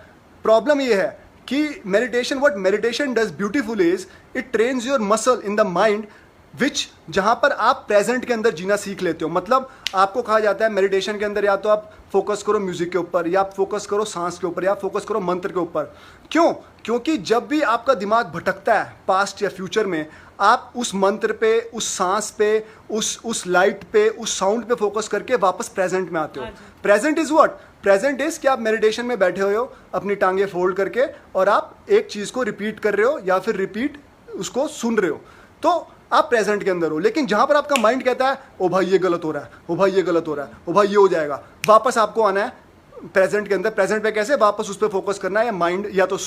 problem ये है कि meditation, what meditation does beautiful is it trains your muscle in the mind which, जहां पर आप प्रेजेंट के अंदर जीना सीख लेते हो। मतलब आपको कहा जाता है मेडिटेशन के अंदर या तो आप फोकस करो म्यूजिक के ऊपर, या आप फोकस करो सांस के ऊपर, या फोकस करो मंत्र के ऊपर। क्यों? क्योंकि जब भी आपका दिमाग भटकता है पास्ट या फ्यूचर में, आप उस मंत्र पे, उस सांस पे, उस लाइट पे, उस साउंड पे फोकस करके वापस प्रेजेंट में आते हो। Present is what? Present is कि आप मेडिटेशन में बैठे हुए हो अपनी टांगे फोल्ड करके और आप एक चीज को रिपीट कर रहे हो या फिर रिपीट उसको सुन रहे हो, तो आप प्रेजेंट के अंदर हो। लेकिन जहां पर आपका माइंड कहता है ओ भाई ये गलत हो रहा है, ओ भाई ये गलत हो रहा है, ओ भाई ये हो जाएगा, वापस आपको आना है प्रेजेंट के अंदर। प्रेजेंट पे कैसे? वापस उस पर फोकस करना है, या माइंड या तो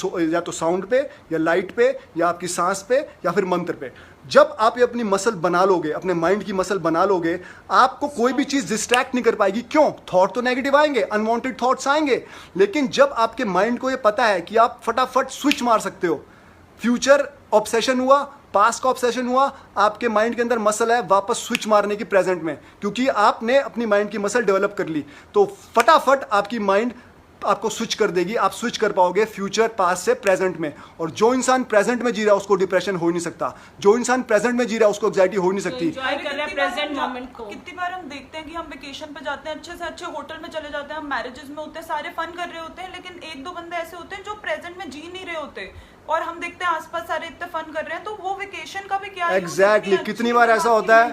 साउंड पे, या लाइट पे, या आपकी सांस पे, या फिर मंत्र पे। जब आप ये अपनी मसल बना लोगे, अपने माइंड की मसल बना लोगे, आपको कोई भी चीज डिस्ट्रैक्ट नहीं कर पाएगी। क्यों? थॉट तो नेगेटिव आएंगे, अनवांटेड थॉट्स आएंगे, लेकिन जब आपके माइंड को ये पता है कि आप फटाफट स्विच मार सकते हो, फ्यूचर ऑब्सेशन हुआ, पास्ट का ऑब्सेशन हुआ, आपके माइंड के अंदर मसल है वापस स्विच मारने की प्रेजेंट में, क्योंकि आपने अपनी माइंड की मसल डेवलप कर ली। तो फटाफट आपकी माइंड आपको स्विच कर देगी, आप स्विच कर पाओगे फ्यूचर पास्ट से प्रेजेंट में। और जो इंसान प्रेजेंट में जी रहा है उसको डिप्रेशन हो ही नहीं सकता, जो इंसान प्रेजेंट में जी रहा है उसको एंग्जाइटी हो ही नहीं सकती। कितनी बार हम देखते हैं कि हम वेकेशन पे जाते हैं, अच्छे से अच्छे होटल में चले जाते हैं, हम मैरिजेस में होते हैं, सारे फन कर रहे होते हैं, लेकिन एक दो बंदे ऐसे होते हैं जो प्रेजेंट में जी नहीं रहे होते, और हम देखते हैं आसपास सारे इतने फन कर रहे हैं, तो वो वेकेशन का भी क्या है? एग्जैक्टली कितनी बार ऐसा होता है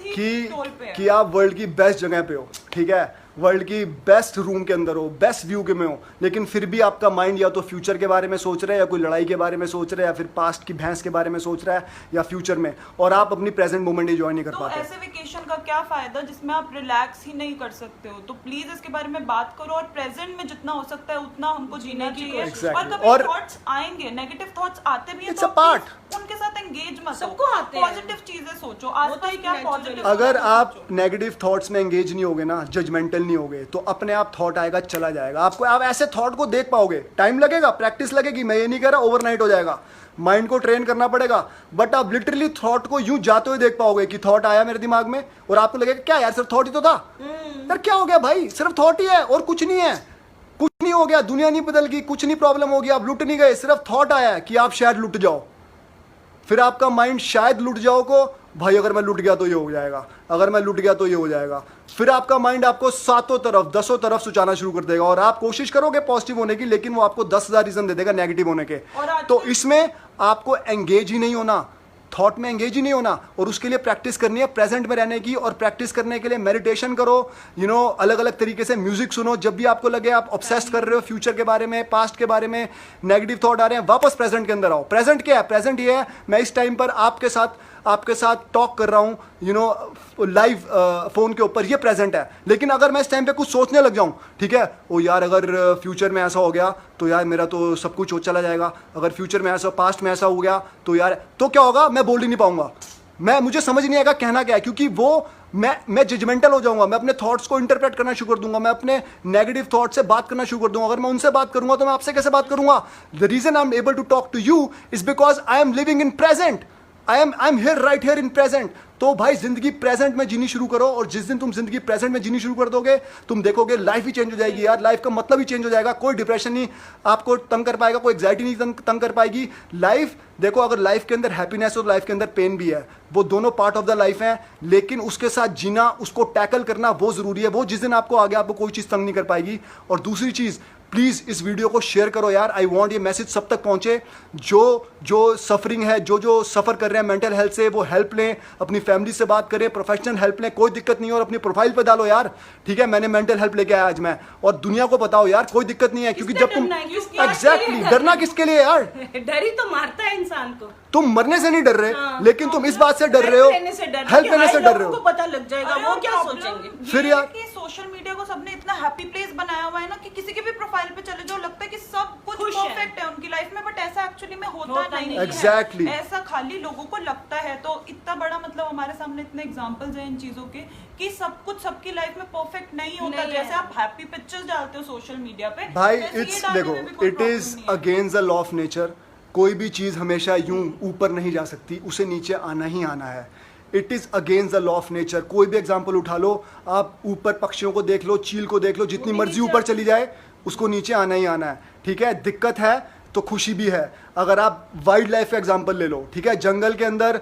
कि आप वर्ल्ड की बेस्ट जगह पे हो, ठीक है, वर्ल्ड की बेस्ट रूम के अंदर हो, बेस्ट व्यू के में हो, लेकिन फिर भी आपका माइंड या तो फ्यूचर के बारे में सोच रहा है, या कोई लड़ाई के बारे में सोच रहा है, या फिर पास्ट की भैंस के बारे में सोच रहा है, या फ्यूचर में, और आप अपनी प्रेजेंट मोमेंट एंजॉय नहीं कर पाते। ऐसे वेकेशन का क्या फायदा जिसमें आप रिलैक्स ही नहीं कर सकते हो? तो प्लीज इसके बारे में बात करो, और प्रेजेंट में जितना हो सकता है उतना हमको जीना चाहिए। और कभी थॉट्स आएंगे, नेगेटिव थॉट्स आते भी हैं, तो उनके साथ एंगेज मत हो, सबको आते हैं, पॉजिटिव चीजें सोचो। आसपास क्या पॉजिटिव, अगर आप नेगेटिव थॉट्स में एंगेज नहीं होगे ना, जजमेंटल नहीं होगे, तो अपने आप थॉट आएगा, चला जाएगा। आपको आप ऐसे थॉट को देख पाओगे, टाइम लगेगा, प्रैक्टिस लगेगी, मैं ये नहीं कह रहा ओवरनाइट हो जाएगा, माइंड को ट्रेन करना पड़ेगा, बट आप लिटरली थॉट को यूं जाते हुए देख पाओगे कि थॉट आया मेरे दिमाग में, और आपको लगेगा क्या यार सिर्फ थॉट ही तो था, यार क्या हो गया भाई, सिर्फ थॉट ही है और कुछ नहीं है, कुछ नहीं हो गया, दुनिया नहीं बदल गई, कुछ नहीं प्रॉब्लम हो गया, आप लुट नहीं गए, सिर्फ थॉट आया कि आप शायद लुट जाओ, फिर आपका माइंड शायद लुट जाओ को, भाई अगर मैं लुट गया तो ये हो जाएगा, अगर मैं लुट गया तो ये हो जाएगा, फिर आपका माइंड आपको 7 तरफ 10 तरफ सुचाना शुरू कर देगा और आप कोशिश करोगे पॉजिटिव होने की, लेकिन वो आपको 10,000 रीजन दे देगा नेगेटिव होने के। तो इसमें आपको एंगेज ही नहीं होना, थॉट में एंगेज ही नहीं होना, और उसके लिए प्रैक्टिस करनी है प्रेजेंट में रहने की, और प्रैक्टिस करने के लिए मेडिटेशन करो, अलग अलग तरीके से म्यूजिक सुनो, जब भी आपको लगे आप ऑब्सेस्ड कर रहे हो फ्यूचर के बारे में, पास्ट के बारे में, नेगेटिव थॉट आ रहे हैं, वापस प्रेजेंट के अंदर आओ। प्रेजेंट क्या है? प्रेजेंट ये है, मैं इस टाइम पर आपके साथ टॉक कर रहा हूँ लाइव फोन के ऊपर, ये प्रेजेंट है। लेकिन अगर मैं इस टाइम पे कुछ सोचने लग जाऊँ, ठीक है, ओ यार अगर फ्यूचर में ऐसा हो गया तो यार मेरा तो सब कुछ चला जाएगा, अगर फ्यूचर में ऐसा, पास्ट में ऐसा हो गया तो यार, तो क्या होगा? मैं बोल ही नहीं पाऊंगा, मुझे समझ नहीं आएगा कहना क्या है, क्योंकि वो मैं जजमेंटल हो जाऊंगा, मैं अपने थॉट्स को इंटरप्रेट करना शुरू कर दूंगा, मैं अपने नेगेटिव थॉट से बात करना शुरू कर दूंगा। अगर मैं उनसे बात करूंगा तो मैं आपसे कैसे बात करूंगा? The reason I am able to talk to you is because I am living in present, I am here right here in present. तो भाई जिंदगी प्रेजेंट में जीनी शुरू करो, और जिस दिन तुम जिंदगी प्रेजेंट में जीनी शुरू कर दोगे, तुम देखोगे लाइफ ही चेंज हो जाएगी यार, लाइफ का मतलब ही चेंज हो जाएगा। कोई डिप्रेशन नहीं आपको तंग कर पाएगा, कोई एग्जाइटी नहीं तंग कर पाएगी। लाइफ देखो, अगर लाइफ के अंदर हैप्पीनेस और लाइफ के अंदर पेन भी है, वो दोनों पार्ट ऑफ द लाइफ है, लेकिन उसके साथ जीना, उसको टैकल करना वो जरूरी है। वो जिस दिन आपको आगे आपको कोई चीज तंग नहीं कर पाएगी। और दूसरी चीज, प्लीज इस वीडियो को शेयर करो यार, आई वांट ये मैसेज सब तक पहुंचे। जो सफरिंग है, जो सफर कर रहे हैं मेंटल हेल्थ से, वो हेल्प लें, अपनी फैमिली से बात करें, प्रोफेशनल हेल्प लें, कोई दिक्कत नहीं है, और अपनी प्रोफाइल पे डालो यार, ठीक है, मैंने मेंटल हेल्प लेके आया आज मैं, और दुनिया को बताओ यार, कोई दिक्कत नहीं है। क्योंकि जब तुम एग्जैक्टली डरना किसके लिए यार? डर ही तो मारता है इंसान को। तुम मरने से नहीं डर रहे, लेकिन तुम इस बात से डर रहे हो, हेल्प लेने से डर रहे हो, पता लग जाएगा वो क्या सोचेंगे। फिर यार सोशल मीडिया को सबने इतना हैप्पी प्लेस बनाया हुआ है ना, कि किसी के भी प्रोफाइल पे चले जाओ लगता है कि सब कुछ परफेक्ट है उनकी लाइफ में, बट ऐसा एक्चुअली में होता नहीं है। Exactly. ऐसा खाली लोगों को लगता है। तो इतना बड़ा मतलब हमारे सामने इतने एग्जांपल्स हैं इन चीजों के, कि सब कुछ सबकी लाइफ में परफेक्ट नहीं होता। जैसे आप हैप्पी पिक्चर्स डालते हो सोशल मीडिया पे, भाई इट्स देखो, it is against the law of nature. कोई भी चीज हमेशा यूं ऊपर नहीं जा सकती, उसे नीचे आना ही आना है। It is against the law of nature. कोई भी एग्जाम्पल उठा लो, आप ऊपर पक्षियों को देख लो, चील को देख लो, जितनी मर्जी ऊपर चली जाए उसको नीचे आना ही आना है, ठीक है। दिक्कत है तो खुशी भी है। अगर आप वाइल्ड लाइफ का एग्जाम्पल ले लो, ठीक है, जंगल के अंदर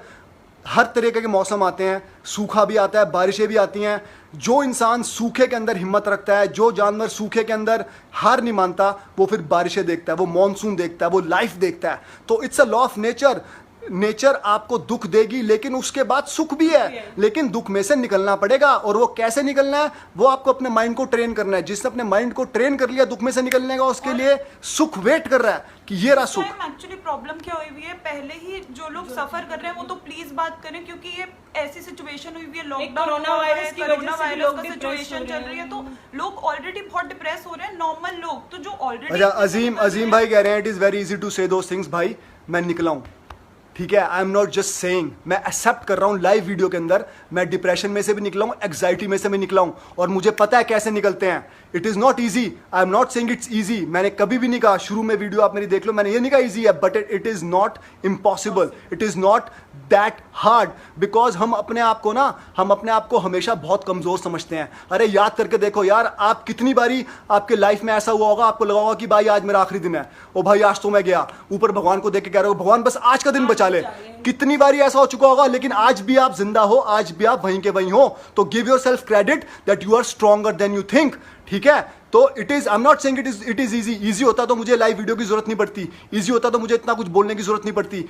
हर तरीके के मौसम आते हैं, सूखा भी आता है, बारिशें भी आती हैं। जो इंसान सूखे के अंदर हिम्मत रखता है, जो जानवर सूखे के अंदर हार नहीं मानता, वो फिर बारिशें देखता है, वो मॉनसून देखता है, वो लाइफ देखता है। तो it's a law of nature. Nature आपको दुख देगी, लेकिन उसके बाद सुख भी है, लेकिन दुख में से निकलना पड़ेगा। और वो कैसे निकलना है, वो आपको अपने माइंड को ट्रेन करना है। जिसने अपने माइंड को ट्रेन कर लिया दुख में से निकलने का, उसके लिए सुख वेट कर रहा है कि ये रहा सुख। एक्चुअली प्रॉब्लम क्या हुई हुई है, पहले ही जो लोग सफर कर रहे हैं वो तो प्लीज बात करें, क्योंकि ये ऐसी सिचुएशन हुई हुई है, लॉकडाउन, कोरोना वायरस की कोरोना वायरस का सिचुएशन चल रही है, तो लोग ऑलरेडी बहुत डिप्रेस हो रहे हैं, नॉर्मल लोग तो जो ऑलरेडी। अच्छा, अजीम भाई कह रहे हैं it is very easy to say those things. भाई मैं निकला हूं, ठीक है, I am not just saying, मैं एक्सेप्ट कर रहा हूं लाइव वीडियो के अंदर, मैं डिप्रेशन में से भी निकला हूं, एग्जाइटी में से भी निकला हूं, और मुझे पता है कैसे निकलते हैं। It is not easy, I am not saying it's easy. मैंने कभी भी नहीं कहा, शुरू में वीडियो आप मेरी देख लो, मैंने ये नहीं कहा ईजी है, but it is not impossible, it is not that hard. Because हम अपने आप को हमेशा बहुत कमजोर समझते हैं। अरे याद करके देखो यार, आप कितनी बारी आपके लाइफ में ऐसा हुआ होगा, आपको लगा होगा कि भाई आज मेरा आखिरी दिन है, ओ भाई आज तो मैं गया, ऊपर भगवान को देख के कह रहे हो भगवान बस आज का दिन बचा ले। कितनी बारी ऐसा हो चुका होगा, लेकिन आज भी आप जिंदा हो, आज भी आप वहीं के वहीं हो। तो give yourself credit that you are stronger than you think, ठीक है। तो it is, I am not saying it is easy होता तो मुझे लाइव वीडियो की जरूरत नहीं पड़ती, इजी होता तो मुझे इतना कुछ बोलने की जरूरत नहीं पड़ती।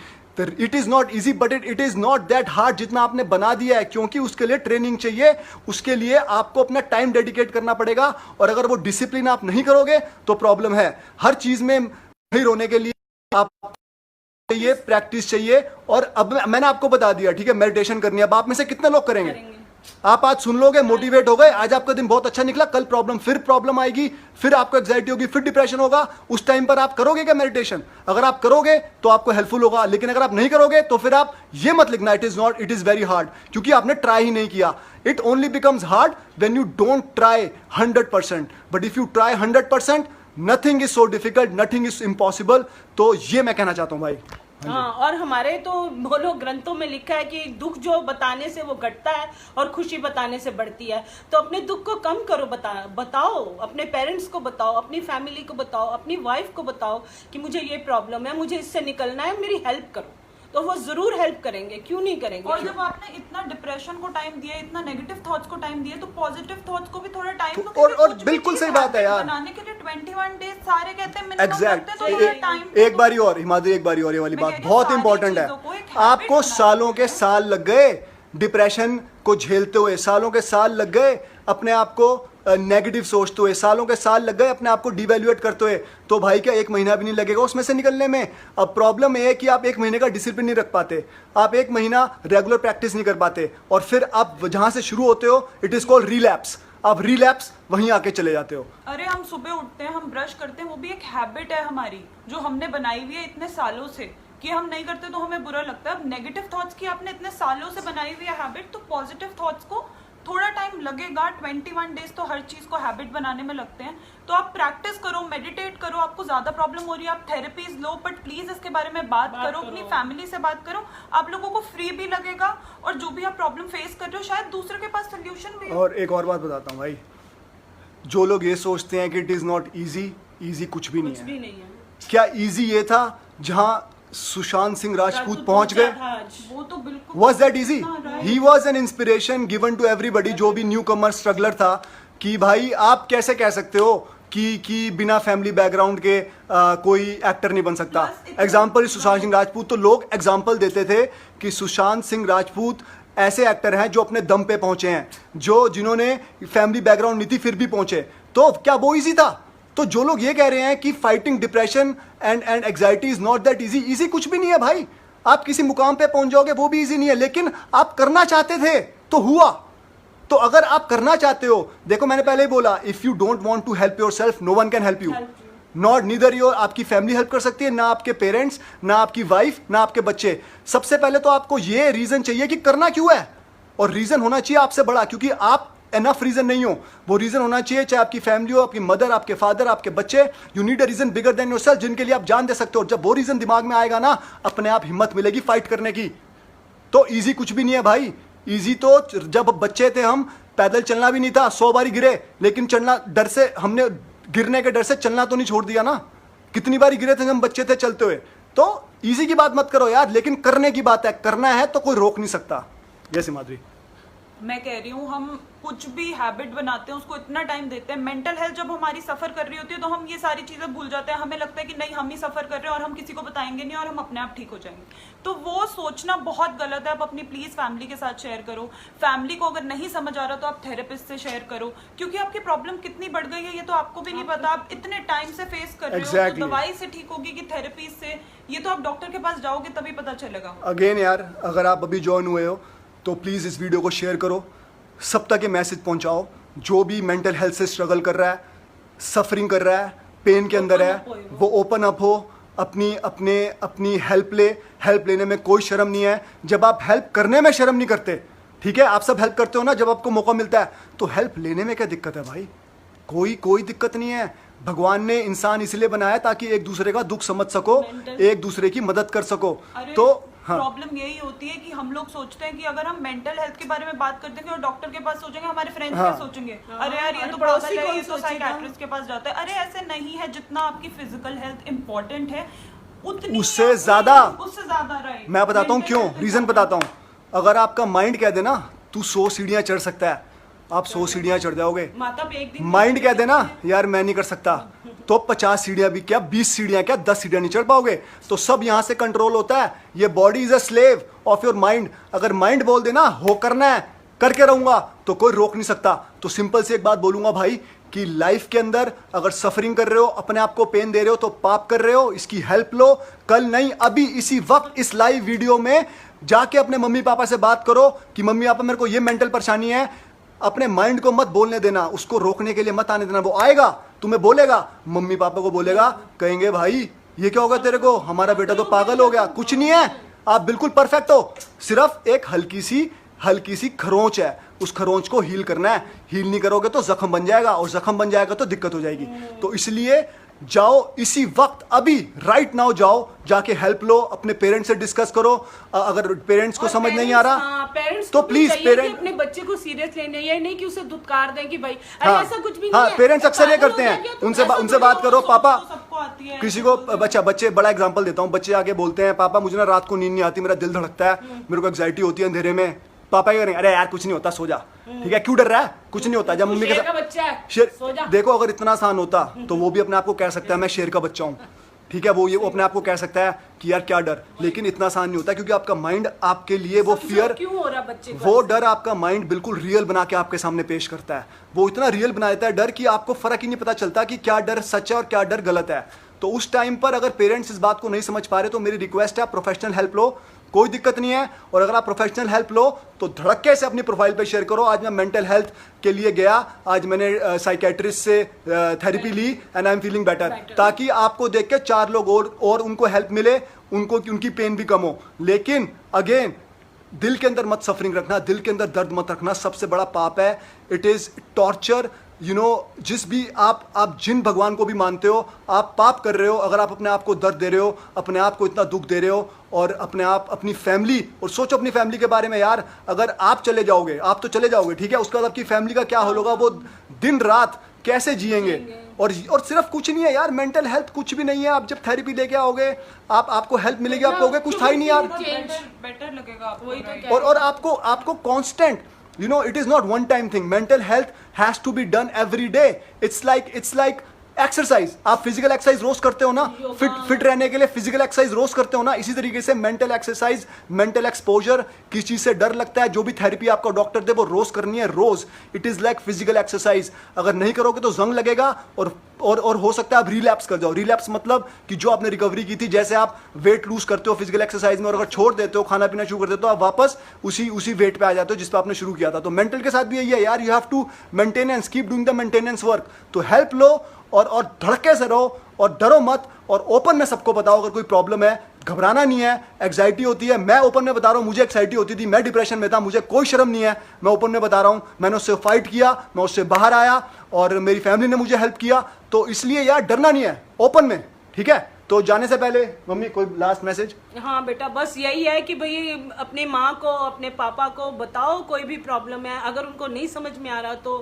It is not easy, but it is not that hard जितना आपने बना दिया है, क्योंकि उसके लिए ट्रेनिंग चाहिए, उसके लिए आपको अपना टाइम डेडिकेट करना पड़ेगा। और अगर वो डिसिप्लिन आप नहीं करोगे तो प्रॉब्लम है। हर चीज में नहीं रोने के लिए आप चाहिए, प्रैक्टिस चाहिए। और अब मैंने आपको बता दिया, ठीक है, मेडिटेशन करनी है। अब आप में से कितने लोग करेंगे? आप आज सुन लोगे, मोटिवेट हो गए, आज आपका दिन बहुत अच्छा निकला, कल प्रॉब्लम आएगी, फिर आपको एंजाइटी होगी, फिर डिप्रेशन होगा। उस टाइम पर आप करोगे क्या मेडिटेशन? अगर आप करोगे तो आपको हेल्पफुल होगा, लेकिन अगर आप नहीं करोगे तो फिर आप ये मत लिखना इट इज वेरी हार्ड, क्योंकि आपने ट्राई ही नहीं किया। It only becomes hard when you don't try 100%, but if you try 100%, nothing is so difficult, nothing is impossible. तो ये मैं कहना चाहता हूं भाई। हाँ, और हमारे तो बोलो ग्रंथों में लिखा है कि दुख जो बताने से वो घटता है और खुशी बताने से बढ़ती है। तो अपने दुख को कम करो, बताओ अपने पेरेंट्स को, बताओ अपनी फैमिली को, बताओ अपनी वाइफ को, बताओ कि मुझे ये प्रॉब्लम है, मुझे इससे निकलना है, मेरी हेल्प करो। तो वो जरूर हेल्प करेंगे, क्यों नहीं करेंगे। और जब आपने इतना डिप्रेशन को टाइम दिया, इतना नेगेटिव थॉट्स को टाइम दिया, तो पॉजिटिव थॉट्स को भी थोड़ा टाइम दो। और बिल्कुल सही बात है यार, बनाने के लिए 21 डेज सारे कहते हैं मिनिमम एग्जैक्ट। लगते हैं, तो थोड़ा टाइम एक बारी और हिमाद्री, एक बारी और ये वाली मैं बात कह रही बहुत हूँ, इंपॉर्टेंट सारी है। चीजों को एक आपको habit सालों के बनाना साल लग गए डिप्रेशन को झेलते हुए, सालों के साल लग गए अपने आप को नेगेटिव सोचते हुए, सालों के साल लग गए अपने आप को डिवैल्यूएट करते हुए, तो भाई क्या एक महीना भी नहीं लगेगा उसमें से निकलने में। अब प्रॉब्लम ये है कि आप एक महीने का डिसिप्लिन नहीं रख पाते, आप एक महीना रेगुलर प्रैक्टिस नहीं कर पाते, और फिर आप जहां से शुरू होते हो इट इज कॉल्ड रिलैप्स। आप रिलैप्स वहीं आके चले जाते हो। अरे हम सुबह उठते हैं, हम ब्रश करते हैं, वो भी एक हैबिट है हमारी जो हमने बनाई हुई है इतने सालों से, कि हम नहीं करते तो हमें बुरा लगता है। अब नेगेटिव थॉट्स की आपने इतने सालों से बनाई हुई है हैबिट, तो पॉजिटिव थॉट्स को थोड़ा टाइम लगेगा। 21 डेज तो हर चीज को हैबिट बनाने में लगते हैं। तो आप प्रैक्टिस करो, मेडिटेट करो। आपको ज्यादा प्रॉब्लम हो रही है, आप थेरेपीज लो, बट प्लीज इसके बारे में बात करो, अपनी फैमिली से बात करो। आप लोगों को फ्री भी लगेगा, और जो भी आप प्रॉब्लम फेस कर रहे हो शायद दूसरे के पास सोल्यूशन भी है। और एक और बात बताता हूँ भाई, जो लोग ये सोचते हैं कि it is not easy, easy कुछ भी नहीं कुछ है। भी नहीं है। क्या इजी ये था जहां सुशांत सिंह राजपूत पहुंच गए? वो तो बिल्कुल Was that easy? He was an inspiration given to everybody, जो भी न्यू कमर स्ट्रगलर था, कि भाई आप कैसे कह सकते हो कि बिना फैमिली बैकग्राउंड के कोई एक्टर नहीं बन सकता। एग्जाम्पल सुशांत सिंह राजपूत, तो लोग एग्जाम्पल देते थे कि सुशांत सिंह राजपूत ऐसे एक्टर हैं जो अपने दम पे पहुंचे हैं, जिन्होंने फैमिली बैकग्राउंड नहीं थी फिर भी पहुंचे। तो क्या वो इजी था? तो जो लोग ये कह रहे हैं कि fighting depression and anxiety is not that easy, easy कुछ भी नहीं है भाई। आप किसी मुकाम पे पहुंच जाओगे वो भी इजी नहीं है, लेकिन आप करना चाहते थे तो हुआ। तो अगर आप करना चाहते हो, देखो मैंने पहले ही बोला, if you don't want to help yourself no one can help you, not neither your. आपकी फैमिली हेल्प कर सकती है, ना आपके पेरेंट्स, ना आपकी वाइफ, ना आपके बच्चे। सबसे पहले तो आपको ये रीजन चाहिए कि करना क्यों है, और रीजन होना चाहिए आपसे बड़ा, क्योंकि आप एनफ रीजन नहीं हो। वो रीजन होना चाहिए, चाहे आपकी फैमिली हो, आपकी मदर, आपके फादर, आपके बच्चे। You need a reason bigger than yourself, जिनके लिए आप जान दे सकते हो। जब वो रीजन दिमाग में आएगा ना, अपने आप हिम्मत मिलेगी फाइट करने की। तो इजी कुछ भी नहीं है भाई। इजी तो जब बच्चे थे हम, पैदल चलना भी नहीं था, 100 बारी गिरे, लेकिन चलना डर से, हमने गिरने के डर से चलना तो नहीं छोड़ दिया ना। कितनी बारी गिरे थे जब हम बच्चे थे चलते हुए। तो इजी की बात मत करो यार, लेकिन करने की बात है। करना है तो कोई रोक नहीं सकता। यस हिमाद्री, मैं कह रही हूँ, हम कुछ भी हैबिट बनाते हैं उसको इतना टाइम देते हैं। मेंटल हेल्थ जब हमारी सफर कर रही होती है तो हम ये सारी चीजें भूल जाते हैं। हमें लगता है कि नहीं, हम ही सफर कर रहे हैं और हम किसी को बताएंगे नहीं और हम अपने आप ठीक हो जाएंगे। तो वो सोचना बहुत गलत है। आप अपनी प्लीज फैमिली के साथ शेयर करो। फैमिली को अगर नहीं समझ आ रहा तो आप थेरेपिस्ट से शेयर करो, क्योंकि आपकी प्रॉब्लम कितनी बढ़ गई है ये तो आपको भी नहीं पता। आप इतने टाइम से फेस कर रहे हो, तो दवाई से ठीक होगी कि थेरेपी से, ये तो आप डॉक्टर के पास जाओगे तभी पता चलेगा। अगेन यार, अगर आप अभी ज्वाइन हुए हो तो प्लीज इस वीडियो को शेयर करो, सब तक ये मैसेज पहुंचाओ। जो भी मेंटल हेल्थ से स्ट्रगल कर रहा है, सफरिंग कर रहा है, पेन के अंदर है, वो ओपन अप हो, अपनी हेल्प ले। हेल्प लेने में कोई शर्म नहीं है। जब आप हेल्प करने में शर्म नहीं करते, ठीक है, आप सब हेल्प करते हो ना जब आपको मौका मिलता है, तो हेल्प लेने में क्या दिक्कत है भाई? कोई दिक्कत नहीं है। भगवान ने इंसान इसलिए बनाया ताकि एक दूसरे का दुख समझ सको, एक दूसरे की मदद कर सको। तो प्रॉब्लम यही होती है कि हम लोग सोचते हैं कि अगर हम मेंटल हेल्थ के बारे में बात कर देंगे और डॉक्टर के पास सोचेंगे, हमारे फ्रेंड्स क्या सोचेंगे, अरे यार ये तो पागल है, ये तो साइकियाट्रिस्ट के पास जाता है। अरे ऐसे नहीं है। जितना आपकी फिजिकल हेल्थ इंपॉर्टेंट है उतनी उससे ज्यादा राइट। मैं बताता हूँ क्यों, रीजन बताता हूँ। अगर आपका माइंड कह देना तू 100 सीढ़ियां चढ़ सकता है, आप 100 सीढ़ियां चढ़ जाओगे। माइंड कह देना यार मैं नहीं कर सकता, तो 50 सीढ़ियां भी क्या, 20 सीढ़ियां क्या, 10 सीढ़ियां नहीं चढ़ पाओगे। तो सब यहां से कंट्रोल होता है। ये body is a slave of your mind. अगर माइंड बोल देना हो करना है, करके रहूंगा, तो कोई रोक नहीं सकता। तो सिंपल से एक बात बोलूंगा भाई, कि लाइफ के अंदर अगर सफरिंग कर रहे हो, अपने आप को पेन दे रहे हो, तो पाप कर रहे हो। इसकी हेल्प लो। कल नहीं, अभी इसी वक्त इस लाइव वीडियो में जाके अपने मम्मी पापा से बात करो कि मम्मी पापा मेरे को ये मेंटल परेशानी है। अपने माइंड को मत बोलने देना, उसको रोकने के लिए मत आने देना। वो आएगा, तुम्हें बोलेगा, मम्मी पापा को बोलेगा, कहेंगे भाई ये क्या होगा तेरे को, हमारा बेटा तो पागल हो गया। कुछ नहीं है, आप बिल्कुल परफेक्ट हो। सिर्फ एक हल्की सी हल्की सी खरोंच है, उस खरोंच को हील करना है। हील नहीं करोगे तो जख्म बन जाएगा, और जख्म बन जाएगा तो दिक्कत हो जाएगी। तो इसलिए जाओ इसी वक्त, अभी राइट नाउ जाओ, जाके हेल्प लो, अपने पेरेंट्स से डिस्कस करो। अगर पेरेंट्स को समझ नहीं आ रहा तो प्लीज पेरेंट्स अपने बच्चे को सीरियस लेने, ये नहीं कि उसे धुतकार दें कि भाई हाँ, ऐसा कुछ भी हाँ, नहीं है। पेरेंट्स अक्सर ये करते हैं, उनसे बात करो, पापा सबको आती है किसी को बच्चे बड़ा एग्जांपल देता हूँ, बच्चे आके बोलते हैं पापा मुझे ना रात को नींद नहीं आती, मेरा दिल धड़कता है, मेरे को एंग्जाइटी होती है अंधेरे में। पापा क्या करेंगे, अरे यार कुछ नहीं होता, सो जा। ठीक है, क्यों डर रहा है, कुछ नहीं होता। जब मम्मी के शेर का बच्चा है, शेर, सो जा। देखो अगर इतना आसान होता तो वो भी अपने आप को कह सकता है मैं शेर का बच्चा हूँ। ठीक है, वो अपने आप को कह सकता है कि यार क्या डर, लेकिन इतना आसान नहीं होता, क्योंकि आपका माइंड आपके लिए वो फियर, क्यों हो रहा बच्चे को, वो डर आपका माइंड बिल्कुल रियल बना के आपके सामने पेश करता है। वो इतना रियल बना देता है डर कि आपको फर्क ही नहीं पता चलता कि क्या डर सच है और क्या डर गलत है। तो उस टाइम पर अगर पेरेंट्स इस बात को नहीं समझ पा रहे तो मेरी रिक्वेस्ट है, आप प्रोफेशनल हेल्प लो, कोई दिक्कत नहीं है। और अगर आप प्रोफेशनल हेल्प लो तो धड़क्के से अपनी प्रोफाइल पे शेयर करो। आज मैं मेंटल हेल्थ के लिए गया, आज मैंने साइकेट्रिस्ट से थेरेपी ली and I am feeling better, ताकि आपको देख के 4 लोग और उनको हेल्प मिले, उनकी पेन भी कम हो। लेकिन अगेन दिल के अंदर मत सफरिंग रखना, दिल के अंदर दर्द मत रखना, सबसे बड़ा पाप है। It is torture, you know, जिस भी आप जिन भगवान को भी मानते हो, आप पाप कर रहे हो अगर आप अपने आप को दर्द दे रहे हो, अपने आप को इतना दुख दे रहे हो, और अपनी फैमिली, और सोचो अपनी फैमिली के बारे में यार, अगर आप चले जाओगे, आप तो चले जाओगे, ठीक है, उसके बाद आपकी फैमिली का क्या हाल होगा, वो दिन रात कैसे जिएंगे। और सिर्फ कुछ नहीं है यार, मेंटल हेल्थ कुछ भी नहीं है। आप जब थेरेपी लेके आओगे, आपको हेल्प मिलेगी, आप कहोगे कुछ था ही नहीं यार, बेटर लगेगा आपको। और आपको constant, you know, it is not one time thing. Mental health has to be done every day. It's like exercise. आप फिजिकल एक्सरसाइज रोज करते हो ना, फिट रहने के लिए फिजिकल एक्सरसाइज रोज करते हो ना, इसी तरीके से मेंटल एक्सरसाइज, मेंटल एक्सपोजर, किस चीज से डर लगता है, जो भी थेरेपी आपका डॉक्टर दे वो रोज करनी है, रोज। It is like physical exercise. अगर नहीं करोगे तो जंग लगेगा और हो सकता है आप रिलैप्स कर जाओ। रिलैप्स मतलब कि जो आपने रिकवरी की थी, जैसे आप वेट लूज करते हो फिजिकल एक्सरसाइज में, और अगर छोड़ देते हो, खाना पीना शुरू कर देते हो, आप वापस उसी वेट पे आ जाते हो जिस पे आपने शुरू किया था। तो मेंटल के साथ भी यही है यार, you have to maintenance, keep doing the maintenance work. तो हेल्प लो और धड़के से रहो, और डरो मत, और ओपन में सबको बताओ अगर कोई प्रॉब्लम है। घबराना नहीं है। एग्जाइटी होती है, मैं ओपन में बता रहा हूँ, मुझे एग्जाइटी होती थी, मैं डिप्रेशन में था, मुझे कोई शर्म नहीं है, मैं ओपन में बता रहा हूँ। मैंने उससे फाइट किया, मैं उससे बाहर आया, और मेरी फैमिली ने मुझे हेल्प किया। तो इसलिए यार डरना नहीं है, ओपन में, ठीक है। तो जाने से पहले मम्मी कोई लास्ट मैसेज? हाँ बेटा, बस यही है कि भाई अपने माँ को, अपने पापा को बताओ कोई भी प्रॉब्लम है। अगर उनको नहीं समझ में आ रहा तो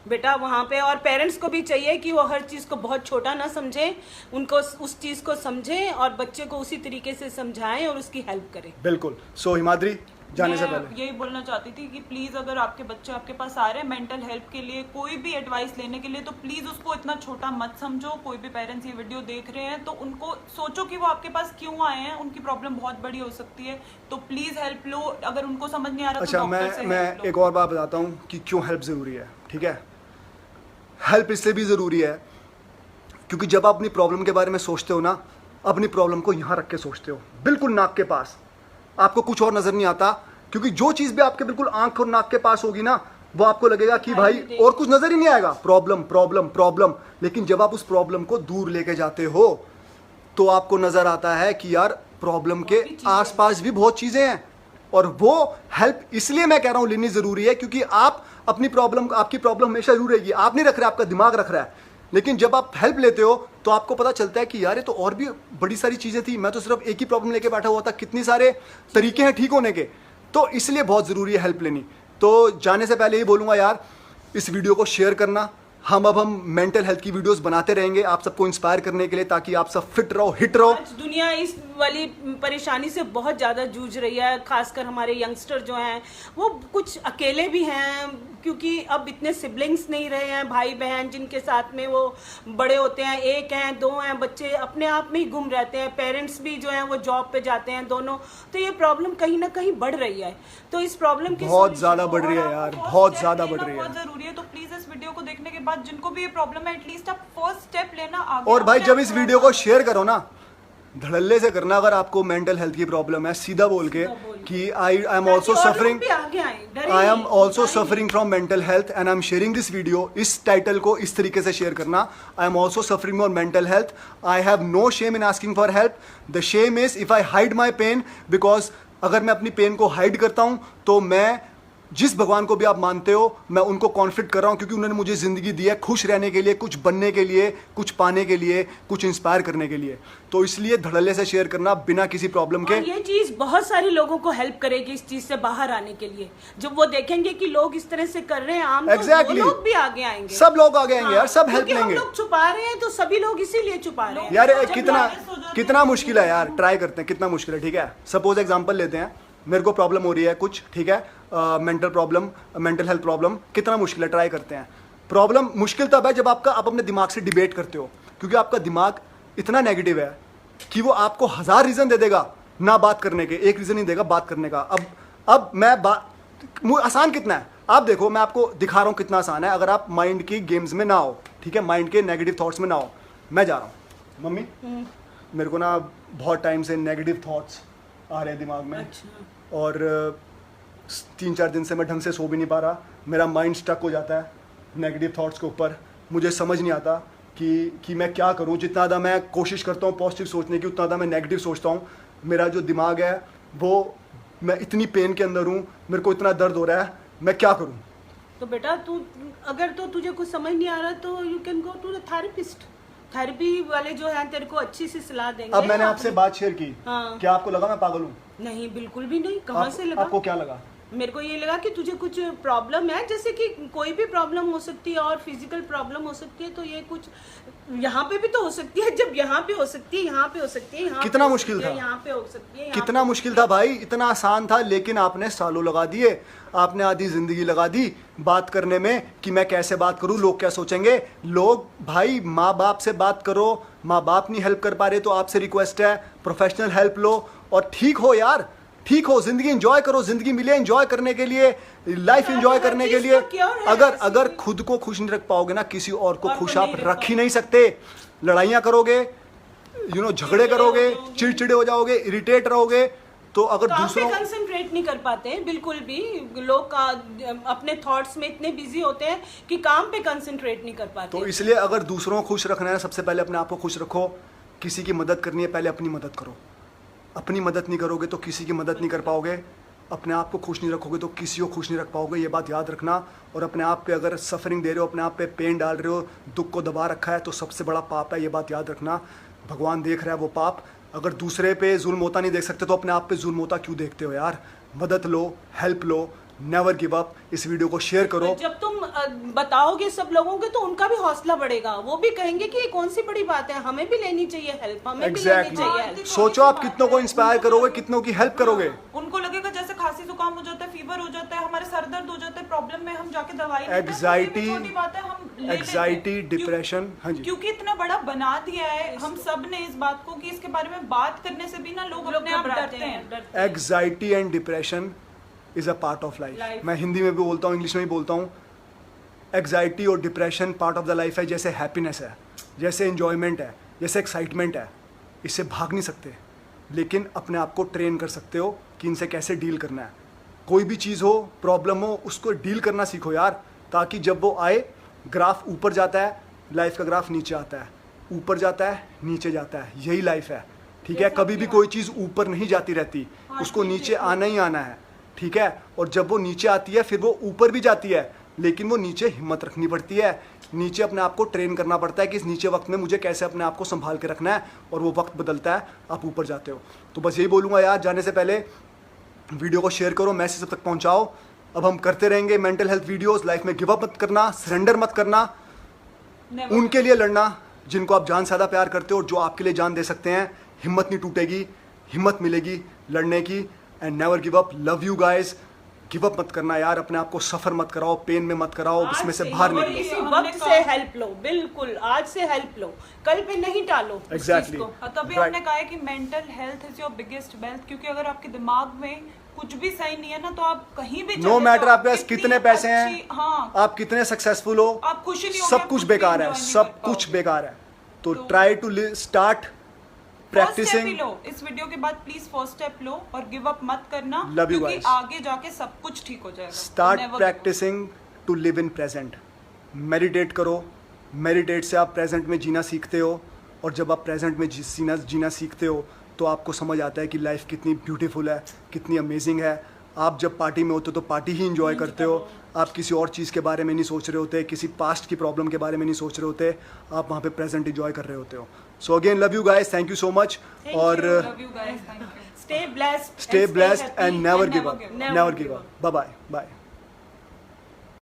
बेटा वहाँ पे, और पेरेंट्स को भी चाहिए कि वो हर चीज़ को बहुत छोटा ना समझें, उनको उस चीज़ को समझें और बच्चे को उसी तरीके से समझाएं और उसकी हेल्प करें। बिल्कुल। सो हिमाद्री, जाने से पहले यही बोलना चाहती थी कि प्लीज अगर आपके बच्चे आपके पास आ रहे हैं मेंटल हेल्प के लिए, कोई भी एडवाइस लेने के लिए, तो प्लीज उसको इतना छोटा मत समझो। कोई भी पेरेंट्स ये वीडियो देख रहे हैं तो उनको सोचो कि वो आपके पास क्यों आए हैं, उनकी प्रॉब्लम बहुत बड़ी हो सकती है। तो प्लीज हेल्प लो। अगर उनको समझ नहीं आ रहा अच्छा, तो डॉक्टर से मैं हेल्प लो। एक और बात बताता हूँ कि क्यों हेल्प ज़रूरी है, ठीक है। हेल्प इसलिए भी ज़रूरी है क्योंकि जब आप अपनी प्रॉब्लम के बारे में सोचते हो ना, अपनी प्रॉब्लम को यहाँ रख के सोचते हो, बिल्कुल नाक के पास, आपको कुछ और नज़र नहीं आता। क्योंकि जो चीज़ भी आपके बिल्कुल आंख और नाक के पास होगी ना, वो आपको लगेगा कि भाई और कुछ नज़र ही नहीं आएगा, प्रॉब्लम प्रॉब्लम प्रॉब्लम। लेकिन जब आप उस प्रॉब्लम को दूर लेके जाते हो तो आपको नज़र आता है कि यार प्रॉब्लम के आसपास भी बहुत चीज़ें हैं। और वो हेल्प इसलिए मैं कह रहा हूँ लेनी ज़रूरी है क्योंकि आप अपनी प्रॉब्लम, आपकी प्रॉब्लम हमेशा जरूर रहेगी, आप नहीं रख रहे, आपका दिमाग रख रहा है। लेकिन जब आप हेल्प लेते हो तो आपको पता चलता है कि यार ये तो और भी बड़ी सारी चीज़ें थी, मैं तो सिर्फ एक ही प्रॉब्लम लेके बैठा हुआ था, कितने सारे तरीके हैं ठीक होने के। तो इसलिए बहुत ज़रूरी है हेल्प लेनी। तो जाने से पहले ये बोलूँगा यार, इस वीडियो को शेयर करना। हम मेंटल हेल्थ की वीडियोस बनाते रहेंगे आप सबको इंस्पायर करने के लिए, ताकि आप सब फिट रहो, हिट रहो। आज दुनिया इस वाली परेशानी से बहुत ज़्यादा जूझ रही है, खासकर हमारे यंगस्टर जो हैं वो कुछ अकेले भी हैं, क्योंकि अब इतने सिबलिंग्स नहीं रहे हैं, भाई बहन जिनके साथ में वो बड़े होते हैं, एक हैं, दो हैं, बच्चे अपने आप में ही गुम रहते हैं, पेरेंट्स भी जो हैं वो जॉब पे जाते हैं दोनों। तो ये प्रॉब्लम कहीं ना कहीं बढ़ रही है। तो इस प्रॉब्लम की बहुत ज़्यादा बढ़ रही है यार, बहुत ज़्यादा बढ़ रही है, बहुत जरूरी है। तो प्लीज इस वीडियो को देखने के बाद जिनको भी ये प्रॉब्लम है, एटलीस्ट आप फर्स्ट स्टेप लेना आगे। और भाई जब इस वीडियो को शेयर करो ना, धड़ल्ले से करना। अगर आपको मेंटल हेल्थ की प्रॉब्लम है, सीधा बोल के कि I am also suffering, I am also suffering from mental health and I am sharing this video. इस टाइटल को इस तरीके से शेयर करना, I am also suffering from mental health, I have no shame in asking for help. The shame is if I hide my pain, because अगर मैं अपनी pen को हाइड करता हूँ तो मैं जिस भगवान को भी आप मानते हो, मैं उनको कॉन्फ्लिक्ट कर रहा हूँ क्योंकि उन्होंने मुझे ज़िंदगी दी है खुश रहने के लिए, कुछ बनने के लिए, कुछ पाने के लिए, कुछ इंस्पायर करने के लिए। तो इसलिए धड़ल्ले से शेयर करना बिना किसी प्रॉब्लम के। और ये चीज बहुत सारे लोगों को हेल्प करेगी इस चीज से बाहर आने के लिए। जब वो देखेंगे कि लोग इस तरह से कर रहे हैं आम, Exactly. तो वो लोग भी आगे आएंगे, सब लोग आगे आएंगे यार, सब हेल्प क्योंकि हम लेंगे लोग छुपा रहे हैं तो सभी लोग इसीलिए छुपा रहे हैं। यार। जब कितना वायरस हो जाता कितना मुश्किल है यार, ट्राई करते हैं कितना मुश्किल है। ठीक है, सपोज एग्जांपल लेते हैं, मेरे को प्रॉब्लम हो रही है कुछ, ठीक है, mental problem, mental health problem, कितना मुश्किल है, ट्राई करते हैं। प्रॉब्लम मुश्किल तब है जब आप अपने दिमाग से डिबेट करते हो, क्योंकि आपका दिमाग इतना नेगेटिव है कि वो आपको 1000 रीजन दे देगा ना बात करने के, एक रीजन नहीं देगा बात करने का। अब मैं आसान कितना है आप देखो, मैं आपको दिखा रहा हूँ कितना आसान है अगर आप माइंड की गेम्स में ना हो, ठीक है, माइंड के नेगेटिव थॉट्स में ना हो। मैं जा रहा हूँ मम्मी, मेरे को ना बहुत टाइम से नेगेटिव थॉट्स आ रहे हैं दिमाग में। अच्छा। और 3-4 दिन से मैं ढंग से सो भी नहीं पा रहा, मेरा माइंड स्टक हो जाता है नेगेटिव थॉट्स के ऊपर। मुझे समझ नहीं आता कि मैं क्या करूं। जितना ज़्यादा मैं कोशिश करता हूं पॉजिटिव सोचने की, उतना ज़्यादा मैं नेगेटिव सोचता हूं। मेरा जो दिमाग है वो, मैं इतनी पेन के अंदर हूं, मेरे को इतना दर्द हो रहा है, मैं क्या करूं। तो बेटा तू अगर तो तुझे कुछ समझ नहीं आ रहा तो you can go to the therapist. Therapy वाले जो है तेरे को अच्छी सी सलाह देंगे। अब मैंने आपसे बात शेयर की, हाँ। क्या आपको लगा मैं पागल हूँ? नहीं, बिल्कुल भी नहीं। कहाँ से लगा? आपको क्या लगा? मेरे को ये लगा कि तुझे कुछ प्रॉब्लम है, जैसे कि कोई भी प्रॉब्लम हो सकती है और फिजिकल प्रॉब्लम हो सकती है, तो ये कुछ यहाँ पे भी तो हो सकती है। जब यहाँ पे हो सकती है, यहाँ पे हो सकती है, यहाँ कितना मुश्किल था, यहाँ पे हो सकती है, कितना मुश्किल था भाई, इतना आसान था, लेकिन आपने सालों लगा दिए, आपने आधी जिंदगी लगा दी बात करने में कि मैं कैसे बात करूं, लोग क्या सोचेंगे। लोग भाई, माँ बाप से बात करो, माँ बाप नहीं हेल्प कर पा रहे तो आपसे रिक्वेस्ट है प्रोफेशनल हेल्प लो और ठीक हो यार, ठीक हो, जिंदगी एंजॉय करो। जिंदगी मिले एंजॉय करने के लिए, लाइफ एंजॉय करने के लिए। अगर खुद को खुश नहीं रख पाओगे ना, किसी और को खुश आप रख ही नहीं सकते। लड़ाइयाँ करोगे, झगड़े करोगे, चिड़चिड़े हो जाओगे, इरिटेट रहोगे, तो अगर दूसरों पे कंसंट्रेट नहीं कर पाते बिल्कुल भी। लोग अपने थॉट्स में इतने बिजी होते हैं कि काम पे कंसंट्रेट नहीं कर पाते। तो इसलिए अगर दूसरों को खुश रखना है, सबसे पहले अपने आप को खुश रखो। किसी की मदद करनी है, पहले अपनी मदद करो। अपनी मदद नहीं करोगे तो किसी की मदद नहीं कर पाओगे। अपने आप को खुश नहीं रखोगे तो किसी को खुश नहीं रख पाओगे, ये बात याद रखना। और अपने आप पे अगर सफरिंग दे रहे हो, अपने आप पे पेन डाल रहे हो, दुख को दबा रखा है, तो सबसे बड़ा पाप है, ये बात याद रखना। भगवान देख रहा है वो पाप। अगर दूसरे पे जुल्म होता नहीं देख सकते तो अपने आप पे जुल्म होता क्यों देखते हो यार। मदद लो, हेल्प लो, नेवर गिव अप। इस वीडियो को शेयर करो। जब तुम बताओगे सब लोगों के तो उनका भी हौसला बढ़ेगा, वो भी कहेंगे कि ये कौन सी बड़ी बात है, हमें भी लेनी चाहिए हेल्प, हमें भी लेनी चाहिए हेल्प। सोचो आप कितनों को इंस्पायर करोगे, कितनों की हेल्प करोगे। उनको लगेगा जैसे खांसी जुकाम हो जाता है, फीवर हो जाता है, हमारे सर दर्द हो जाता है, प्रॉब्लम में हम जाके दवाई एग्जाइटी, डिप्रेशन, हाँ जी, क्योंकि इतना बड़ा बना दिया है हम सब ने इस बात को कि इसके बारे में बात करने से भी ना लोग अपने आप डरते हैं। Anxiety and depression is a part of life. मैं हिंदी में भी बोलता हूँ, इंग्लिश में भी बोलता हूँ। एग्जाइटी और depression part of the life है, जैसे हैप्पीनेस है, जैसे एंजॉयमेंट है, जैसे एक्साइटमेंट है। इससे भाग नहीं सकते, लेकिन अपने आप को ट्रेन कर सकते हो कि इनसे कैसे डील करना है। कोई भी चीज़ हो, प्रॉब्लम हो, उसको डील करना सीखो यार, ताकि जब वो आए, ग्राफ ऊपर जाता है, लाइफ का ग्राफ नीचे आता है, ऊपर जाता है, नीचे जाता है, यही लाइफ है। ठीक है, कभी भी कोई चीज़ ऊपर नहीं जाती रहती, उसको नीचे आना ही आना है। ठीक है, और जब वो नीचे आती है फिर वो ऊपर भी जाती है, लेकिन वो नीचे हिम्मत रखनी पड़ती है। नीचे अपने आप को ट्रेन करना पड़ता है कि इस नीचे वक्त में मुझे कैसे अपने आप को संभाल के रखना है, और वो वक्त बदलता है, आप ऊपर जाते हो। तो बस यही बोलूँगा यार, जाने से पहले वीडियो को शेयर करो, मैसेज सब तक पहुँचाओ। अब हम करते रहेंगे मेंटल हेल्थ वीडियोस। लाइफ में गिव अप मत करना, सरेंडर मत करना, उनके लिए लड़ना जिनको आप जान से ज़्यादा प्यार करते हो और जो आपके लिए जान दे सकते हैं। हिम्मत नहीं टूटेगी, हिम्मत मिलेगी लड़ने की। And never give up. Love you guys. Give up मत करना यार, अपने आप को सफर मत कराओ, पेन में मत कराओ, इसमें से बाहर निकलो। इसी वक्त से हेल्प लो, बिल्कुल आज से हेल्प लो, कल पे नहीं टालो। एग्जैक्टली। तभी हमने कहा है कि mental health is your biggest wealth, क्योंकि अगर आपके दिमाग में कुछ भी सही नहीं है ना, तो आप कहीं भी नो मैटर आपके पास कितने पैसे हैं, हाँ, आप कितने सक्सेसफुल हो, आप खुश नहीं हो, सब कुछ बेकार है, सब कुछ बेकार है। तो ट्राई टू स्टार्ट प्रैक्टिसिंग। इस वीडियो के बाद प्लीज फर्स्ट स्टेप लो और गिव अप मत करना, क्योंकि आगे जाके सब कुछ ठीक हो जाएगा। Start practicing to live in present. Meditate करो, मेडिटेट से आप प्रेजेंट में जीना सीखते हो, और जब आप प्रेजेंट में जीना सीखते हो तो आपको समझ आता है कि लाइफ कितनी ब्यूटीफुल है, कितनी अमेजिंग है। आप जब पार्टी में होते हो तो पार्टी ही इंजॉय करते हो, आप किसी और चीज़ के बारे में नहीं सोच रहे होते, किसी पास्ट की प्रॉब्लम के बारे में नहीं सोच रहे होते, आप वहाँ पे प्रेजेंट इंजॉय कर रहे होते हो। So again love you guys, thank you so much, और love you guys, thank you. Stay blessed. stay blessed happy and never and give never up. give up. Never give up. Bye bye. Bye.